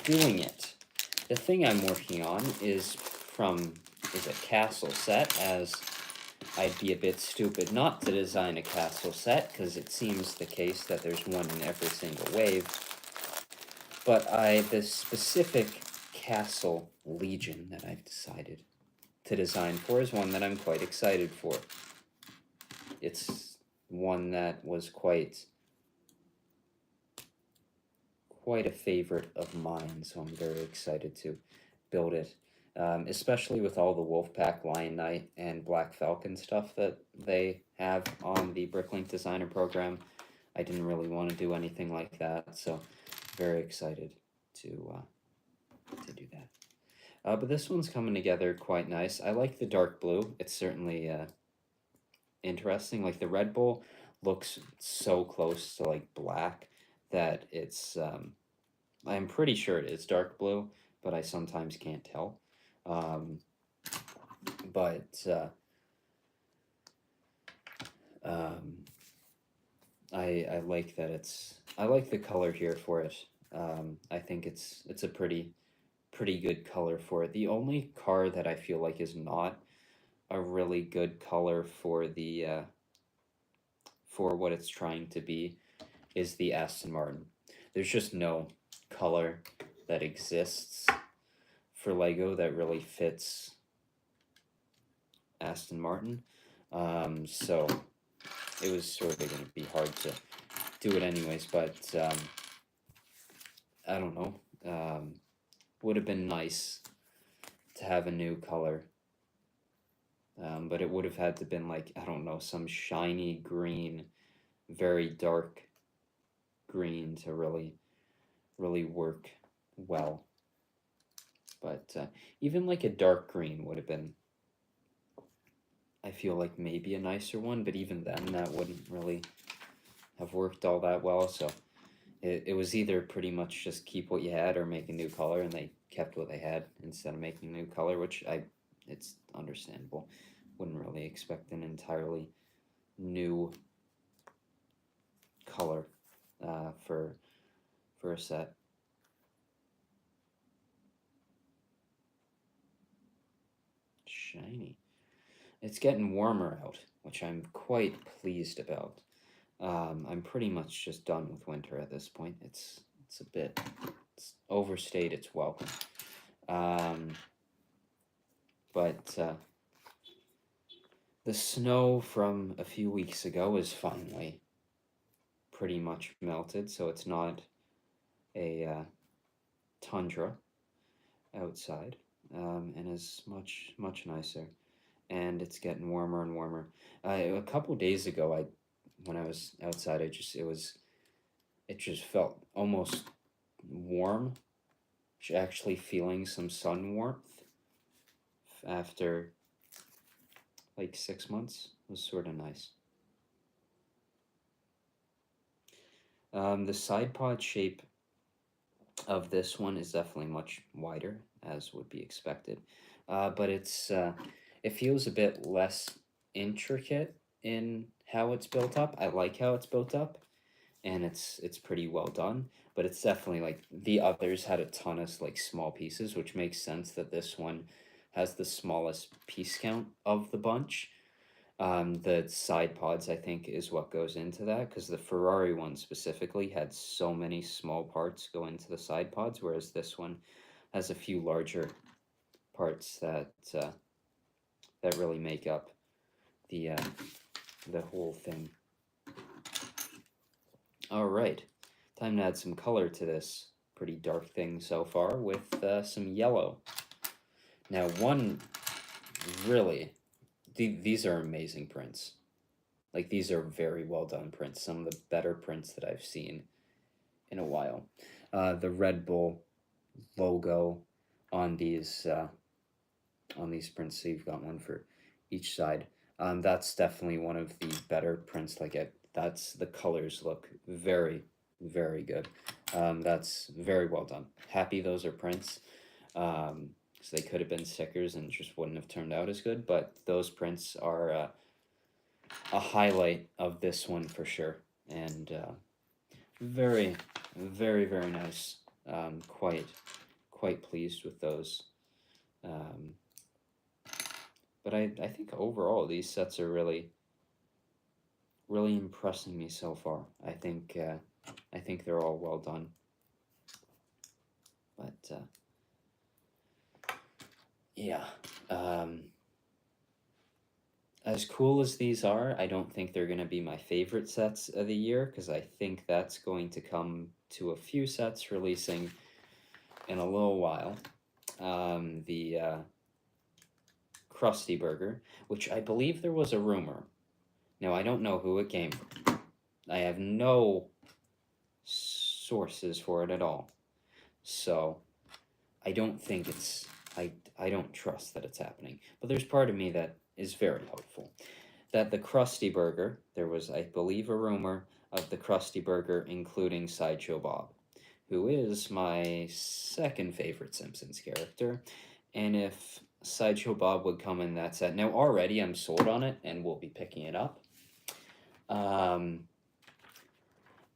doing it. The thing I'm working on is a castle set, as I'd be a bit stupid not to design a castle set, because it seems the case that there's one in every single wave. But the specific castle legion that I've decided to design for is one that I'm quite excited for. It's one that was quite a favorite of mine, so I'm very excited to build it. Especially with all the Wolfpack, Lion Knight, and Black Falcon stuff that they have on the Bricklink Designer Program. I didn't really want to do anything like that, so very excited to do that. But this one's coming together quite nice. I like the dark blue. It's certainly interesting. Like the Red Bull looks so close to like black that it's I'm pretty sure it is dark blue, but I sometimes can't tell. I like that I like the color here for it. I think it's a pretty good color for it. The only car that I feel like is not a really good color for the for what it's trying to be is the Aston Martin. There's just no color that exists for Lego that really fits Aston Martin. So it was sort of going to be hard to do it anyways, but I don't know. Would have been nice to have a new color. But it would have had to been like, I don't know, some shiny green, very dark green to really work well. But even like a dark green would have been, I feel like maybe a nicer one, but even then that wouldn't really have worked all that well. So it was either pretty much just keep what you had or make a new color, and they kept what they had instead of making a new color, which it's understandable. Wouldn't really expect an entirely new color for a set. Shiny. It's getting warmer out, which I'm quite pleased about. I'm pretty much just done with winter at this point. It's overstayed its welcome. But the snow from a few weeks ago is finally pretty much melted, so it's not a tundra outside, and is much nicer. And it's getting warmer and warmer. A couple days ago, when I was outside, it just felt almost warm, actually feeling some sun warmth after like 6 months. It was sort of nice. The side pod shape of this one is definitely much wider, as would be expected, but it feels a bit less intricate in how it's built up. I like how it's built up, and it's pretty well done. But it's definitely like the others had a ton of like small pieces, which makes sense that this one has the smallest piece count of the bunch. The side pods, I think, is what goes into that because the Ferrari one specifically had so many small parts go into the side pods, whereas this one has a few larger parts that really make up the whole thing. All right, time to add some color to this pretty dark thing so far with some yellow. Now, one really, these are amazing prints. Like, these are very well done prints. Some of the better prints that I've seen in a while. The Red Bull logo on these prints. So you've got one for each side. That's definitely one of the better prints. That's the colors look very, very good. That's very well done. Happy those are prints. So they could have been stickers and just wouldn't have turned out as good. But those prints are a highlight of this one for sure, and very, very, very nice. Quite pleased with those. But I think overall these sets are really impressing me so far. I think they're all well done. But yeah, as cool as these are, I don't think they're going to be my favorite sets of the year because I think that's going to come to a few sets releasing in a little while. The Krusty Burger, which I believe there was a rumor. Now, I don't know who it came from. I have no sources for it at all. So, I don't think it's... I don't trust that it's happening. But there's part of me that is very hopeful. That the Krusty Burger, there was, I believe, a rumor of the Krusty Burger including Sideshow Bob, who is my second favorite Simpsons character. And if Sideshow Bob would come in that set... Now, already I'm sold on it, and we'll be picking it up.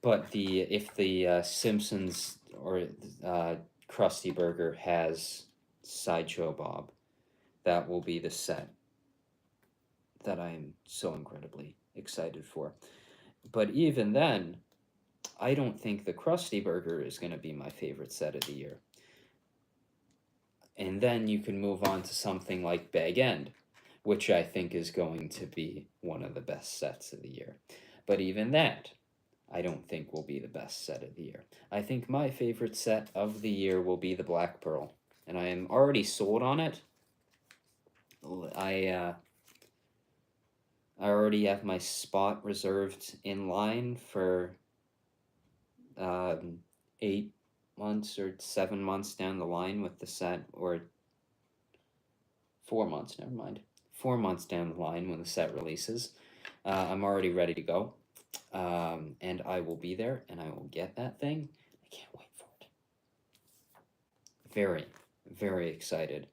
But if the Simpsons or Krusty Burger has Sideshow Bob, that will be the set that I'm so incredibly excited for. But even then, I don't think the Krusty Burger is going to be my favorite set of the year. And then you can move on to something like Bag End, which I think is going to be one of the best sets of the year. But even that, I don't think will be the best set of the year. I think my favorite set of the year will be the Black Pearl, and I am already sold on it. I already have my spot reserved in line for 8 months or 7 months down the line with the set, or 4 months, never mind. 4 months down the line when the set releases. I'm already ready to go. And I will be there, and I will get that thing. I can't wait for it. Very, very excited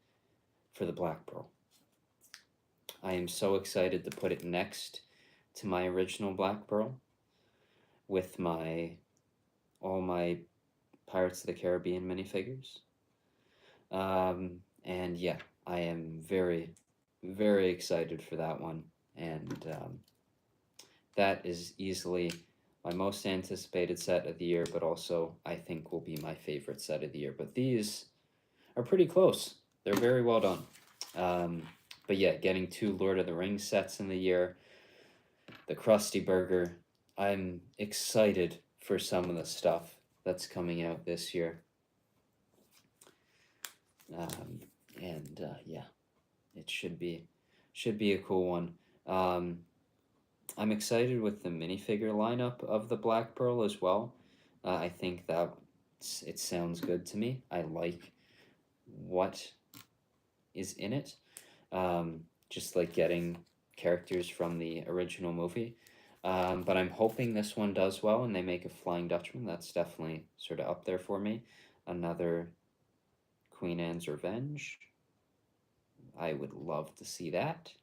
for the Black Pearl. I am so excited to put it next to my original Black Pearl with all my Pirates of the Caribbean minifigures. And yeah, I am very, very excited for that one. And that is easily my most anticipated set of the year, but also I think will be my favorite set of the year. But these are pretty close. They're very well done. But yeah, getting 2 Lord of the Rings sets in the year, the Krusty Burger. I'm excited for some of the stuff that's coming out this year. Yeah, it should be a cool one. I'm excited with the minifigure lineup of the Black Pearl as well. I think that it sounds good to me. I like what is in it. Just like getting characters from the original movie. But I'm hoping this one does well and they make a Flying Dutchman. That's definitely sort of up there for me. Another Queen Anne's Revenge. I would love to see that.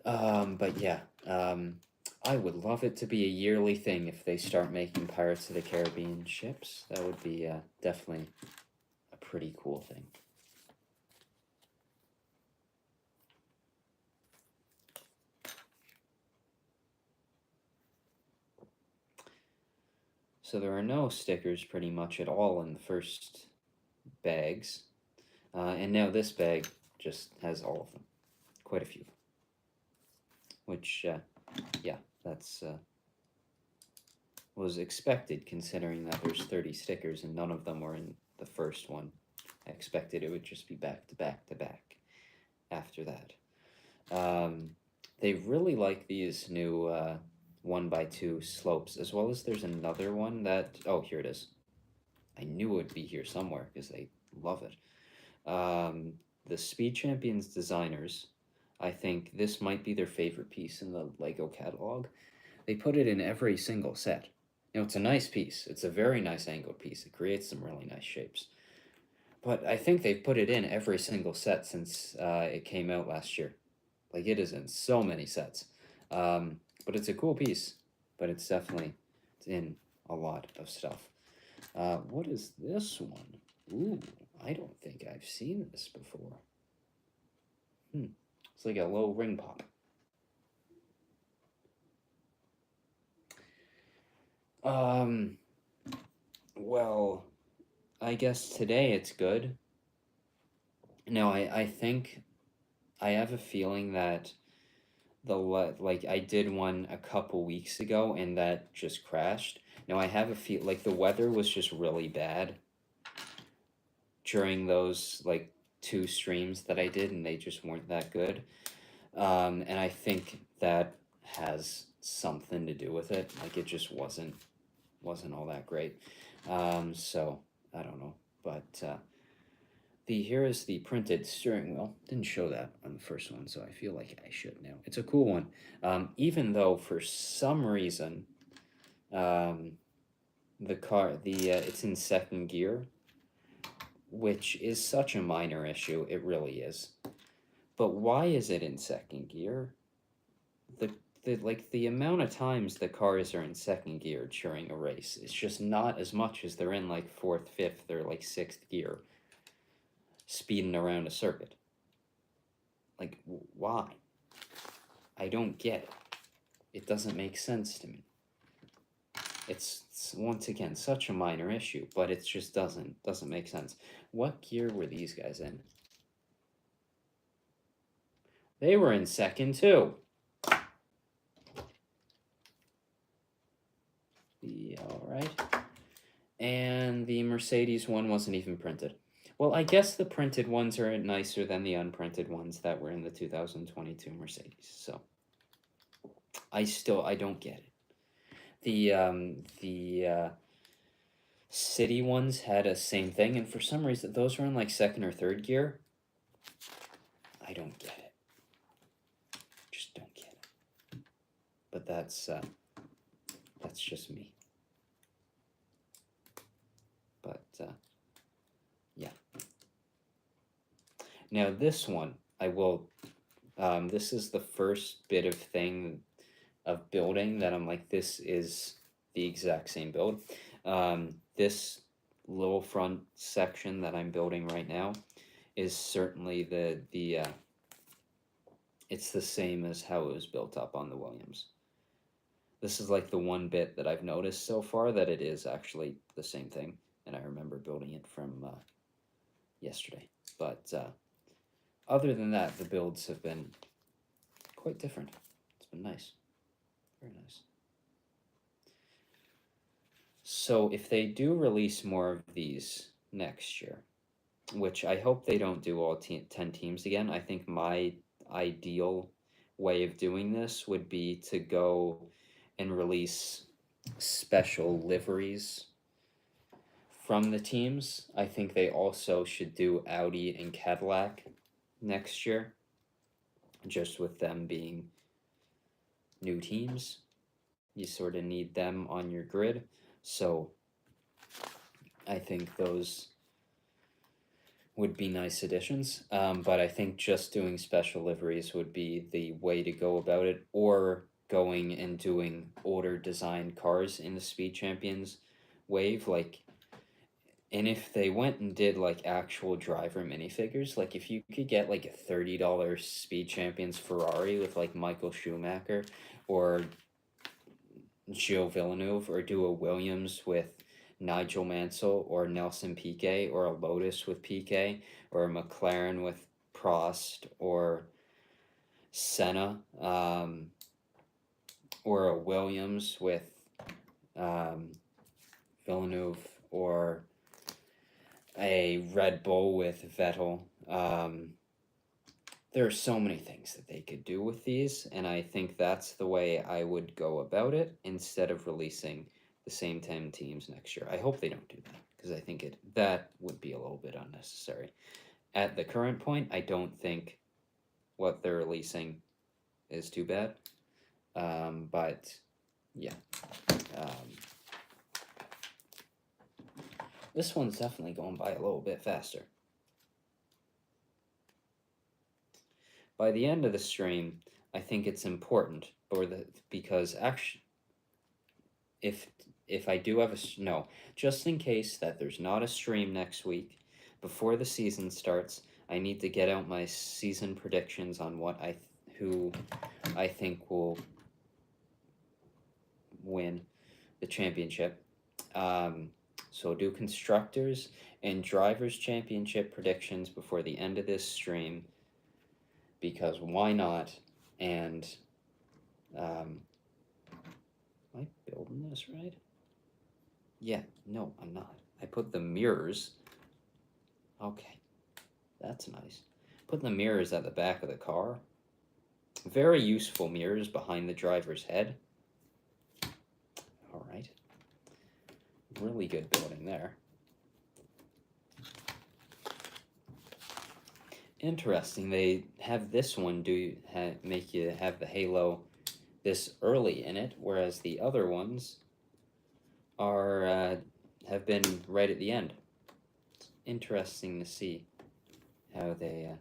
But yeah, I would love it to be a yearly thing if they start making Pirates of the Caribbean ships. That would be definitely a pretty cool thing. So there are no stickers pretty much at all in the first bags. And now this bag just has all of them. Quite a few. Which, yeah, that's was expected considering that there's 30 stickers and none of them were in the first one. I expected it would just be back to back to back after that. They really like these new 1x2 slopes, as well as there's another one that, oh, here it is. I knew it would be here somewhere because they love it. The Speed Champions designers, I think this might be their favorite piece in the LEGO catalog. They put it in every single set. You know, it's a nice piece. It's a very nice angled piece. It creates some really nice shapes. But I think they've put it in every single set since it came out last year. Like, it is in so many sets. But it's a cool piece. But it's definitely in a lot of stuff. What is this one? Ooh, I don't think I've seen this before. It's like a low ring pop. Well, I guess today it's good. No, I think I have a feeling that like I did one a couple weeks ago and that just crashed. Now I have a feel like the weather was just really bad during those like 2 streams that I did and they just weren't that good. And I think that has something to do with it. Like it just wasn't all that great. So I don't know, but here is the printed steering wheel. Didn't show that on the first one, so I feel like I should now. It's a cool one, even though for some reason, the car it's in second gear, which is such a minor issue. It really is. But why is it in second gear? The amount of times the cars are in second gear during a race, it's just not as much as they're in like fourth, fifth, or like sixth gear, speeding around a circuit. Like, why? I don't get it. It doesn't make sense to me. It's once again such a minor issue, but it just doesn't make sense. What gear were these guys in? They were in second too. All right. And the Mercedes one wasn't even printed. Well, I guess the printed ones are nicer than the unprinted ones that were in the 2022 Mercedes. So I don't get it. The city ones had a same thing, and for some reason those were in like second or third gear. I don't get it. Just don't get it. But that's just me. But yeah. Now this one, I will. This is the first bit of thing of building that I'm like, this is the exact same build. This little front section that I'm building right now is certainly it's the same as how it was built up on the Williams. This is like the one bit that I've noticed so far that it is actually the same thing, and I remember building it from yesterday. But other than that, the builds have been quite different. It's been nice. Very nice. So if they do release more of these next year, which I hope they don't do all 10 teams again, I think my ideal way of doing this would be to go and release special liveries from the teams. I think they also should do Audi and Cadillac next year, just with them being new teams. You sort of need them on your grid. So I think those would be nice additions. But I think just doing special liveries would be the way to go about it, or going and doing older designed cars in the Speed Champions wave, like, and if they went and did like actual driver minifigures, like if you could get like a $30 Speed Champions Ferrari with like Michael Schumacher or Gilles Villeneuve, or do a Williams with Nigel Mansell or Nelson Piquet, or a Lotus with Piquet, or a McLaren with Prost or Senna, or a Williams with Villeneuve, or a Red Bull with Vettel. There are so many things that they could do with these, and I think that's the way I would go about it instead of releasing the same 10 teams next year. I hope they don't do that, because I think that would be a little bit unnecessary. At the current point, I don't think what they're releasing is too bad. But yeah. This one's definitely going by a little bit faster. By the end of the stream, I think it's important because actually, if I do have just in case that there's not a stream next week before the season starts, I need to get out my season predictions on who I think will win the championship. So do constructors and drivers championship predictions before the end of this stream, because why not? And am I building this right? Yeah, no, I'm not. I put the mirrors. Okay, that's nice. Put the mirrors at the back of the car. Very useful mirrors behind the driver's head. All right. Really good building there. Interesting, they have this one make you have the halo this early in it, whereas the other ones are have been right at the end. It's interesting to see how they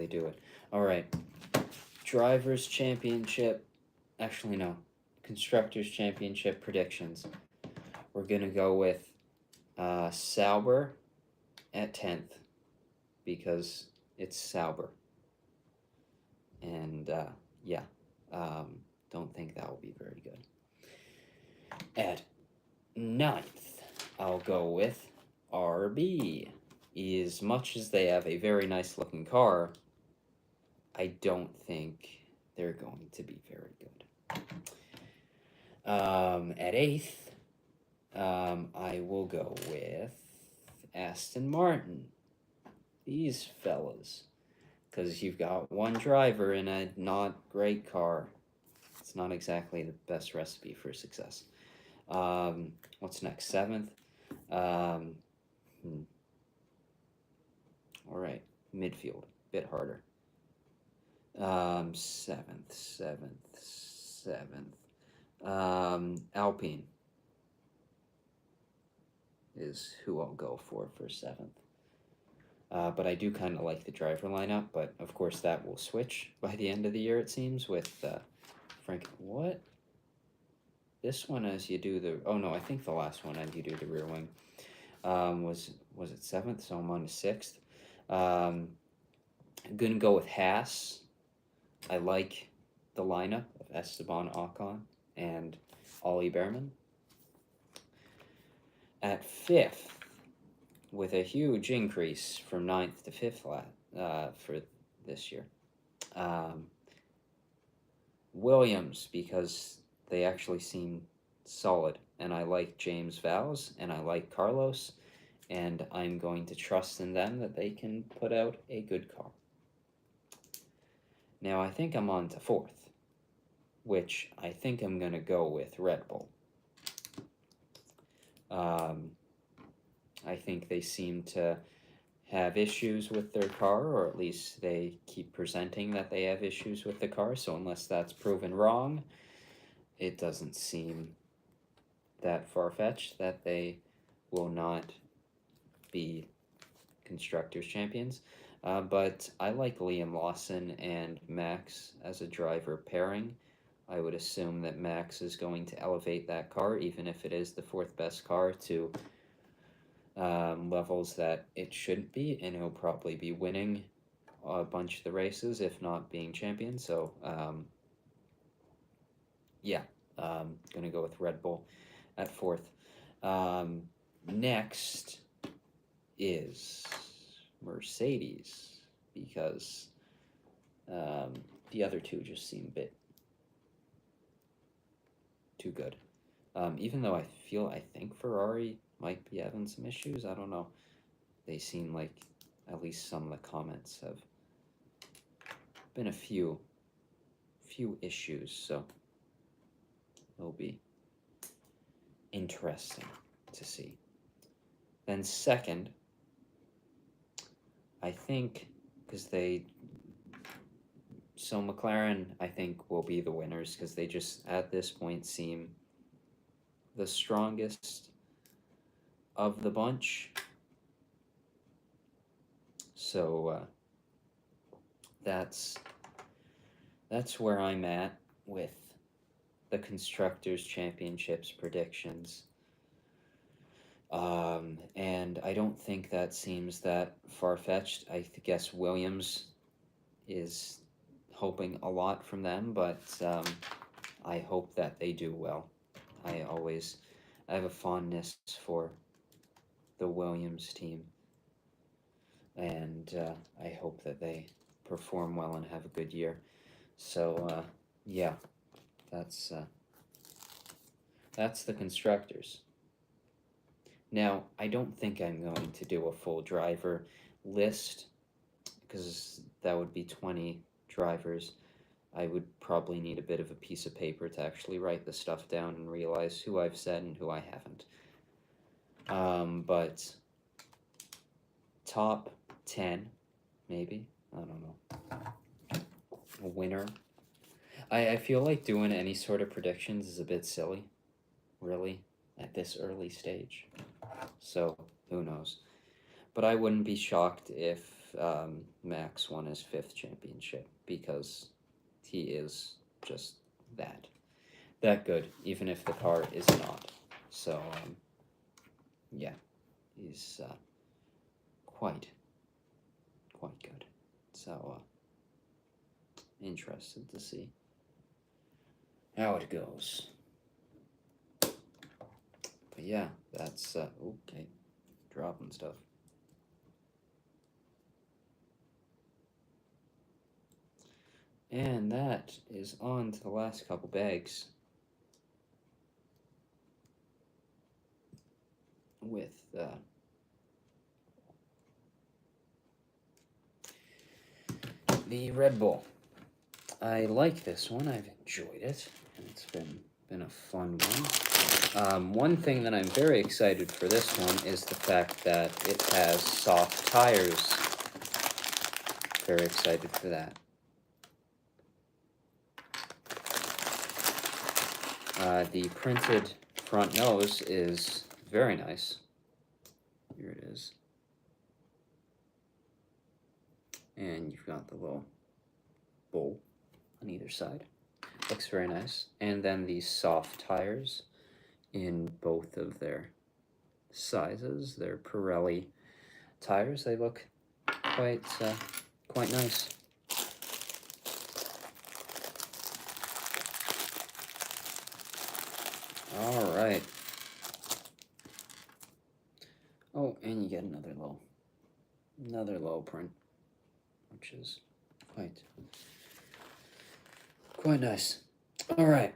do it. All right, drivers championship. Actually, no, constructors championship predictions. We're gonna go with Sauber at 10th, because it's Sauber. And don't think that will be very good. At 9th, I'll go with RB. As much as they have a very nice looking car, I don't think they're going to be very good. At 8th, I will go with Aston Martin. These fellas, because you've got one driver in a not great car. It's not exactly the best recipe for success. What's next? 7th. All right, midfield, bit harder. 7th. Alpine is who I'll go for 7th. But I do kind of like the driver lineup, but of course that will switch by the end of the year, it seems, with Frank. What? This one, as you do the... Oh, no, I think the last one, as you do the rear wing, was it 7th? So I'm on to 6th. I'm going to go with Haas. I like the lineup of Esteban Ocon and Ollie Behrman. At 5th, with a huge increase from 9th to 5th for this year. Williams, because they actually seem solid, and I like James Vowles, and I like Carlos, and I'm going to trust in them that they can put out a good car. Now I think I'm on to 4th, which I think I'm going to go with Red Bull. I think they seem to have issues with their car, or at least they keep presenting that they have issues with the car, so unless that's proven wrong, it doesn't seem that far-fetched that they will not be constructors champions. But I like Liam Lawson and Max as a driver pairing. I would assume that Max is going to elevate that car, even if it is the fourth best car, to levels that it shouldn't be, and he'll probably be winning a bunch of the races, if not being champion. So, yeah, gonna go with Red Bull at fourth. Next is Mercedes, because the other two just seem a bit too good. Even though I think Ferrari might be having some issues. I don't know. They seem like at least some of the comments have been a few issues, so it'll be interesting to see. Then second, I think, because so McLaren, I think, will be the winners, because they just, at this point, seem the strongest of the bunch. So that's where I'm at with the Constructors' Championships predictions. And I don't think that seems that far-fetched. I guess Williams is hoping a lot from them, but I hope that they do well. I have a fondness for the Williams team, and I hope that they perform well and have a good year. So yeah, that's the Constructors. Now, I don't think I'm going to do a full driver list, because that would be 20 drivers. I would probably need a bit of a piece of paper to actually write the stuff down and realize who I've said and who I haven't. But top 10, maybe, I don't know, a winner. I feel like doing any sort of predictions is a bit silly, really, at this early stage. So, who knows? But I wouldn't be shocked if Max won his 5th championship, because he is just that good, even if the car is not. So, yeah, he's quite good. So, interested to see how it goes. But yeah, that's okay, dropping stuff. And that is on to the last couple bags with the Red Bull. I like this one. I've enjoyed it, and it's been a fun one. One thing that I'm very excited for this one is the fact that it has soft tires. Very excited for that. The printed front nose is very nice. Here it is. And you've got the little bowl on either side. Looks very nice. And then these soft tires in both of their sizes. They're Pirelli tires. They look quite nice. All right. Oh, and you get another low print, which is quite nice. All right.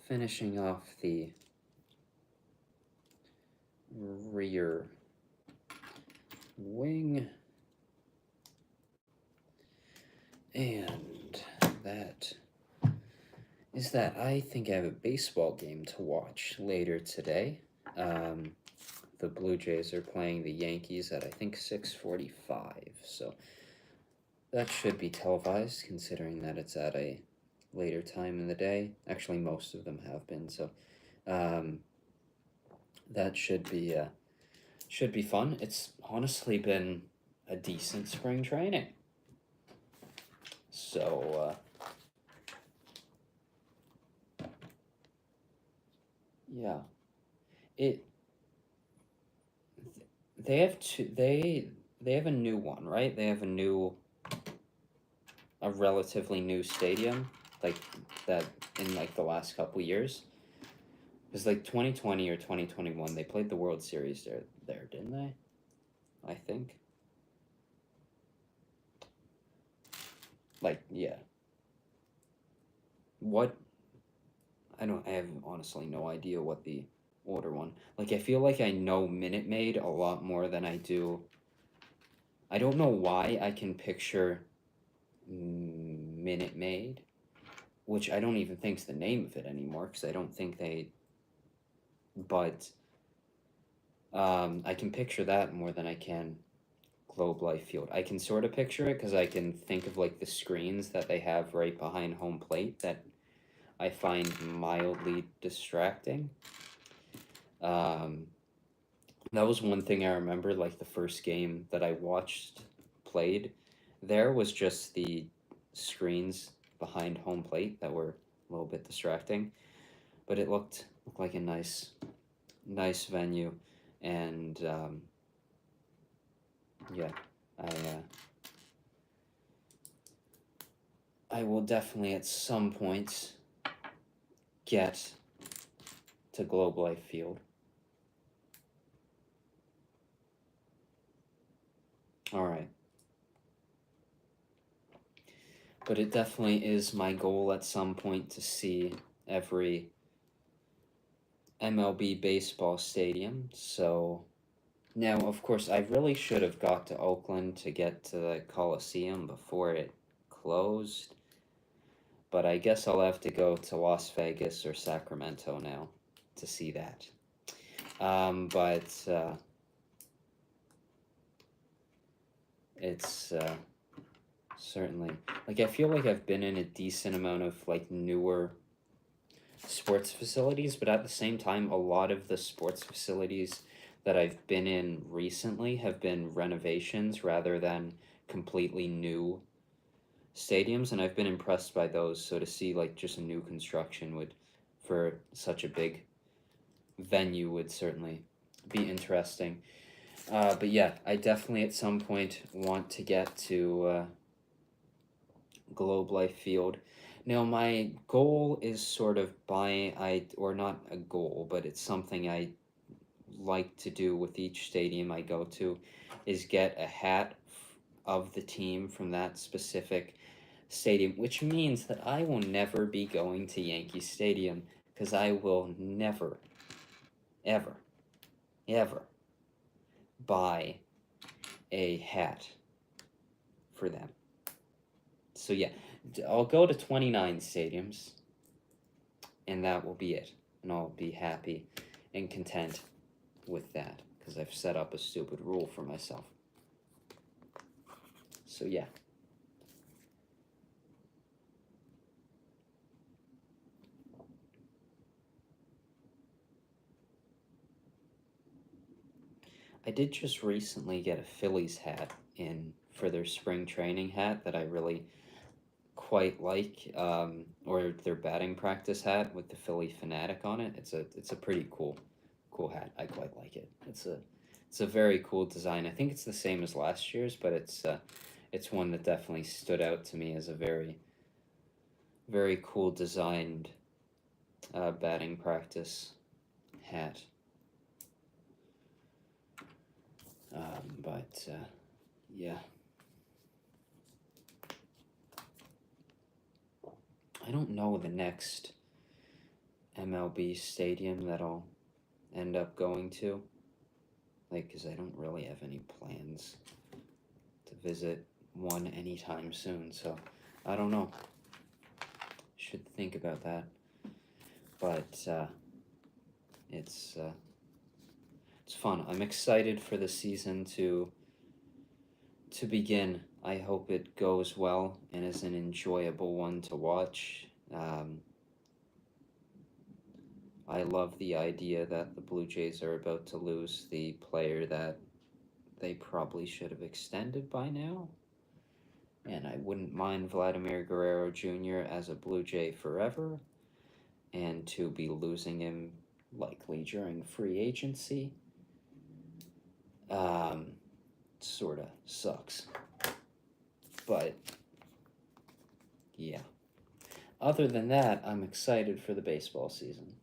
Finishing off the rear wing, and that is that. I think I have a baseball game to watch later today. The Blue Jays are playing the Yankees at, I think, 6:45, so that should be televised, considering that it's at a later time in the day. Actually, most of them have been, so that should be fun. It's honestly been a decent spring training. So, yeah, it they have they have a new one, right? They have a relatively new stadium, like that in like the last couple years. It was like 2020 or 2021. They played the World Series there, didn't they? I think. Like, yeah. What I have honestly no idea what the older one. Like I feel like I know Minute Maid a lot more than I do. I don't know why I can picture Minute Maid, which I don't even think's the name of it anymore because I don't think they. But I can picture that more than I can Globe Life Field. I can sort of picture it because I can think of like the screens that they have right behind home plate that I find mildly distracting. Um, that was one thing I remember. Like the first game that I watched played, there was just the screens behind home plate that were a little bit distracting, but it looked like a nice venue, and yeah, I I will definitely at some point get to Globe Life Field. All right. But it definitely is my goal at some point to see every MLB baseball stadium. So now, of course, I really should have got to Oakland to get to the Coliseum before it closed. But I guess I'll have to go to Las Vegas or Sacramento now to see that. But it's certainly like I feel like I've been in a decent amount of like newer sports facilities, but at the same time, a lot of the sports facilities that I've been in recently have been renovations rather than completely new stadiums, and I've been impressed by those. So to see like just a new construction would, for such a big venue, would certainly be interesting. But yeah, I definitely at some point want to get to Globe Life Field. Now, my goal is sort of or not a goal, but it's something I like to do with each stadium I go to, is get a hat of the team from that specific stadium, which means that I will never be going to Yankee Stadium because I will never, ever, ever buy a hat for them. So yeah, I'll go to 29 stadiums and that will be it. And I'll be happy and content with that because I've set up a stupid rule for myself. So yeah. I did just recently get a Phillies hat in for their spring training hat that I really quite like, or their batting practice hat with the Philly Fanatic on it. It's a pretty cool hat. I quite like it. It's a very cool design. I think it's the same as last year's, but it's one that definitely stood out to me as a very cool designed batting practice hat. But yeah. I don't know the next MLB stadium that I'll end up going to. Like, because I don't really have any plans to visit one anytime soon, so I don't know. Should think about that. But it's fun. I'm excited for the season to begin. I hope it goes well and is an enjoyable one to watch. I love the idea that the Blue Jays are about to lose the player that they probably should have extended by now. And I wouldn't mind Vladimir Guerrero Jr. as a Blue Jay forever, and to be losing him likely during free agency sort of sucks. But yeah. Other than that, I'm excited for the baseball season.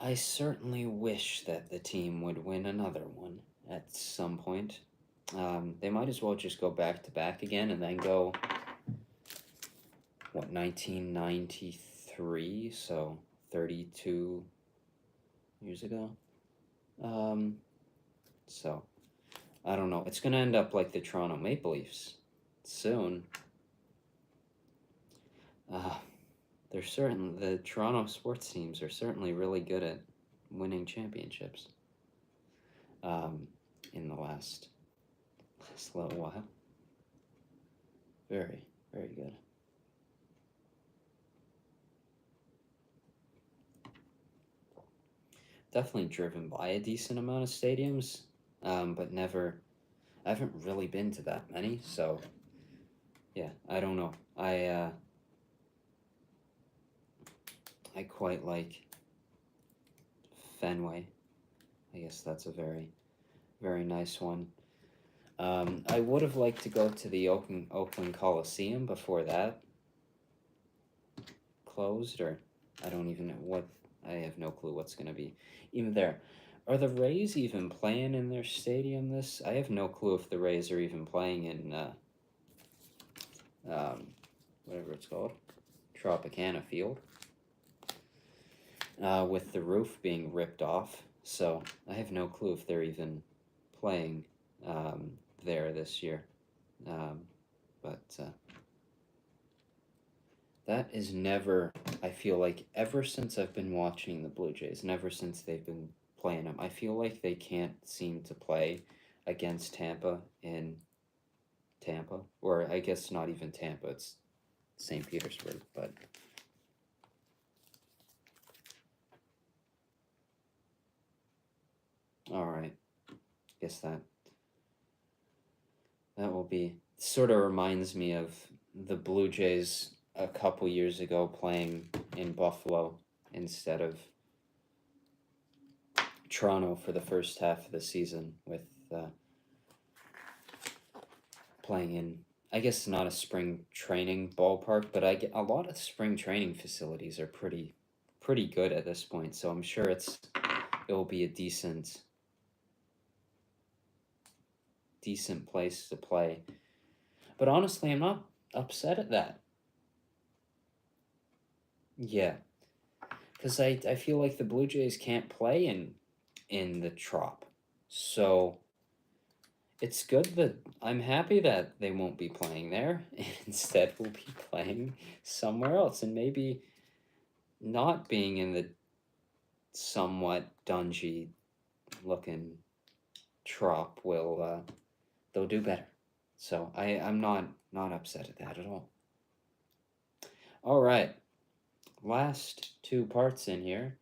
I certainly wish that the team would win another one at some point. They might as well just go back to back again and then go, 1993? So 32 years ago. So I don't know. It's going to end up like the Toronto Maple Leafs soon. The Toronto sports teams are certainly really good at winning championships. In the last little while, very very good. Definitely driven by a decent amount of stadiums, but I haven't really been to that many, so yeah, I don't know. I quite like Fenway. I guess that's a very very nice one. I would have liked to go to the Oakland Coliseum before that closed, or I don't even know what. I have no clue what's going to be even there. Are the Rays even playing in their stadium this? I have no clue if the Rays are even playing in whatever it's called, Tropicana Field, with the roof being ripped off. So I have no clue if they're even playing there this year. But that is never, I feel like, ever since I've been watching the Blue Jays, and ever since they've been playing them, I feel like they can't seem to play against Tampa in Tampa. Or I guess not even Tampa, it's St. Petersburg, but. Alright, guess that will be, sort of reminds me of the Blue Jays a couple years ago playing in Buffalo instead of Toronto for the first half of the season, with playing in, I guess not a spring training ballpark, but I get a lot of spring training facilities are pretty good at this point, so I'm sure it will be a decent place to play. But honestly, I'm not upset at that. Yeah, because I feel like the Blue Jays can't play in the Trop, so it's good that I'm happy that they won't be playing there. Instead, we'll be playing somewhere else, and maybe not being in the somewhat dungy looking Trop will they'll do better. So I'm not upset at that at all. All right, last two parts in here,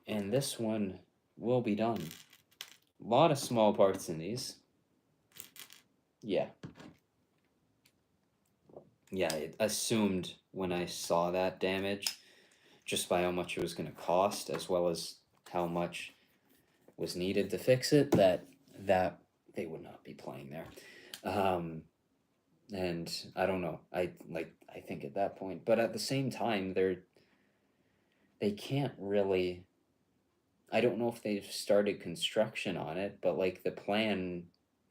and this one will be done. A lot of small parts in these. Yeah. Yeah, I assumed when I saw that damage, just by how much it was going to cost, as well as how much was needed to fix it, that they would not be playing there. And I don't know. I think at that point, but at the same time, they can't really. I don't know if they've started construction on it, but like the plan,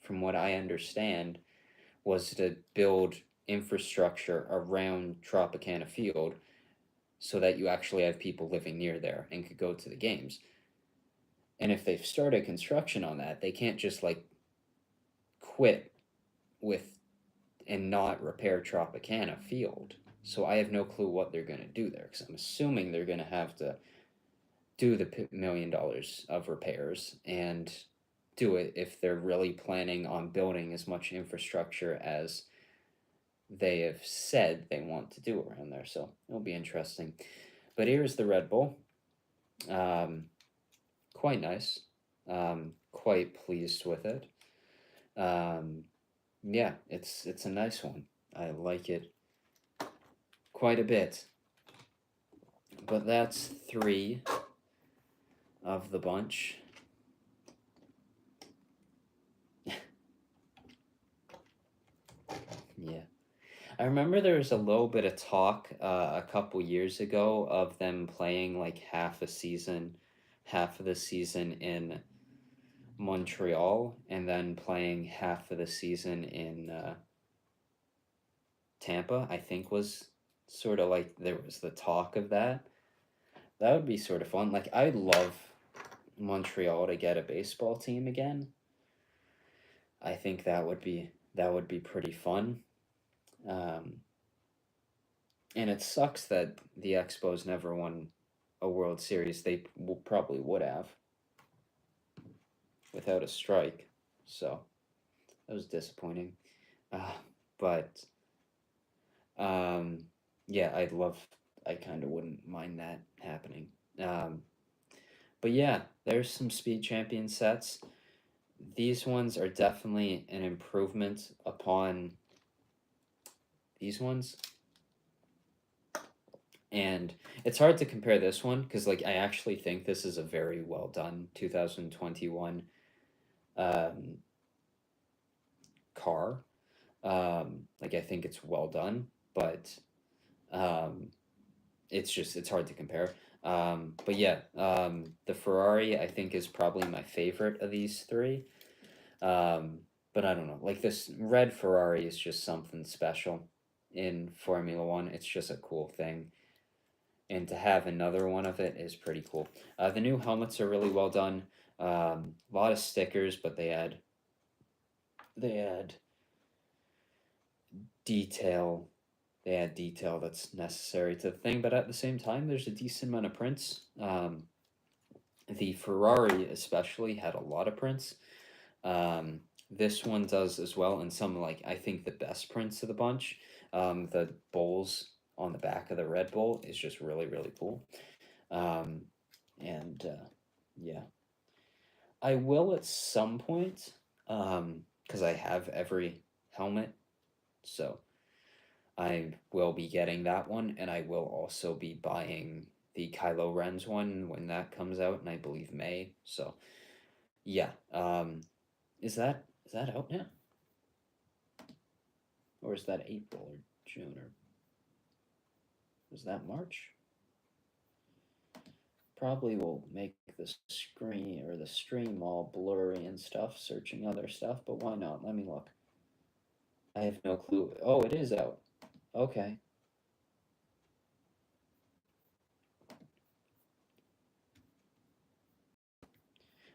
from what I understand, was to build infrastructure around Tropicana Field so that you actually have people living near there and could go to the games. And if they've started construction on that, they can't just like quit with and not repair Tropicana Field. So I have no clue what they're going to do there, because I'm assuming they're going to have to do the $1 million of repairs and do it if they're really planning on building as much infrastructure as they have said they want to do around there. So it'll be interesting. But here's the Red Bull. Quite nice. Quite pleased with it. Yeah, it's a nice one. I like it quite a bit. But that's 3 of the bunch. Yeah. I remember there was a little bit of talk a couple years ago of them playing like half of the season in Montreal, and then playing half of the season in Tampa. I think was sort of like there was the talk of that. That would be sort of fun. Like I'd love Montreal to get a baseball team again. I think that would be pretty fun. Um, and it sucks that the Expos never won a World Series. They probably would have without a strike. So that was disappointing. But yeah, I kind of wouldn't mind that happening. But yeah, there's some Speed Champion sets. These ones are definitely an improvement upon these ones. And it's hard to compare this one because like I actually think this is a very well done 2021 car. Like I think it's well done, but it's hard to compare. But yeah, the Ferrari I think is probably my favorite of these 3. But I don't know, like this red Ferrari is just something special in Formula One. It's just a cool thing, and to have another one of it is pretty cool. The new helmets are really well done. A lot of stickers, but they add detail. They add detail that's necessary to the thing, but at the same time, there's a decent amount of prints. The Ferrari especially had a lot of prints. This one does as well, and some like I think the best prints of the bunch. The bowls on the back of the Red Bull is just really really cool. And yeah, I will at some point, because I have every helmet, so I will be getting that one, and I will also be buying the Kylo Ren's one when that comes out, and I believe May. So yeah, is that out now, or is that April or June, or was that March? Probably will make the screen or the stream all blurry and stuff, searching other stuff, but why not? Let me look. I have no clue. Oh, it is out. Okay.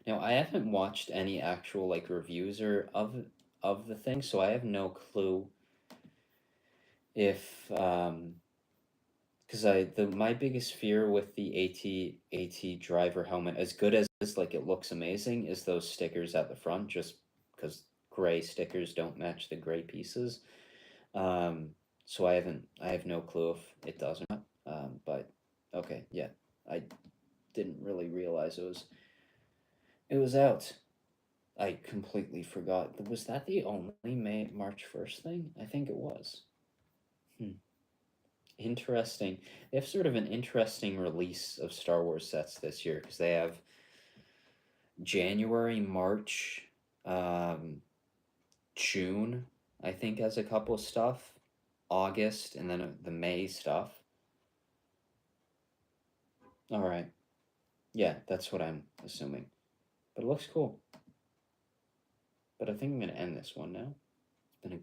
Now I haven't watched any actual like reviews or of the thing, so I have no clue if because my biggest fear with the AT driver helmet, as good as like it looks amazing, is those stickers at the front, just because gray stickers don't match the gray pieces. So I have no clue if it does or not. But okay, yeah, I didn't really realize it was out. I completely forgot. Was that the only March 1st thing? I think it was. Interesting. They have sort of an interesting release of Star Wars sets this year because they have January, March, June, I think, has a couple of stuff, August, and then the May stuff. All right. Yeah, that's what I'm assuming. But it looks cool. But I think I'm going to end this one now. It's been a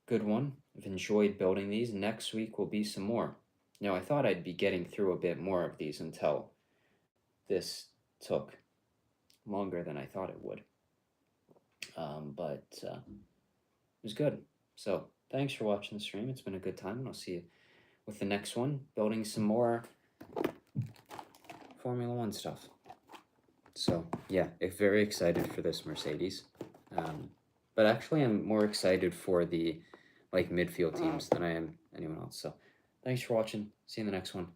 good one. I've enjoyed building these. Next week will be some more. Now, I thought I'd be getting through a bit more of these until this took longer than I thought it would. But it was good. So, thanks for watching the stream. It's been a good time, and I'll see you with the next one, building some more Formula One stuff. So, yeah, very excited for this Mercedes. But actually, I'm more excited for the like midfield teams than I am anyone else. So, Thanks for watching. See you in the next one.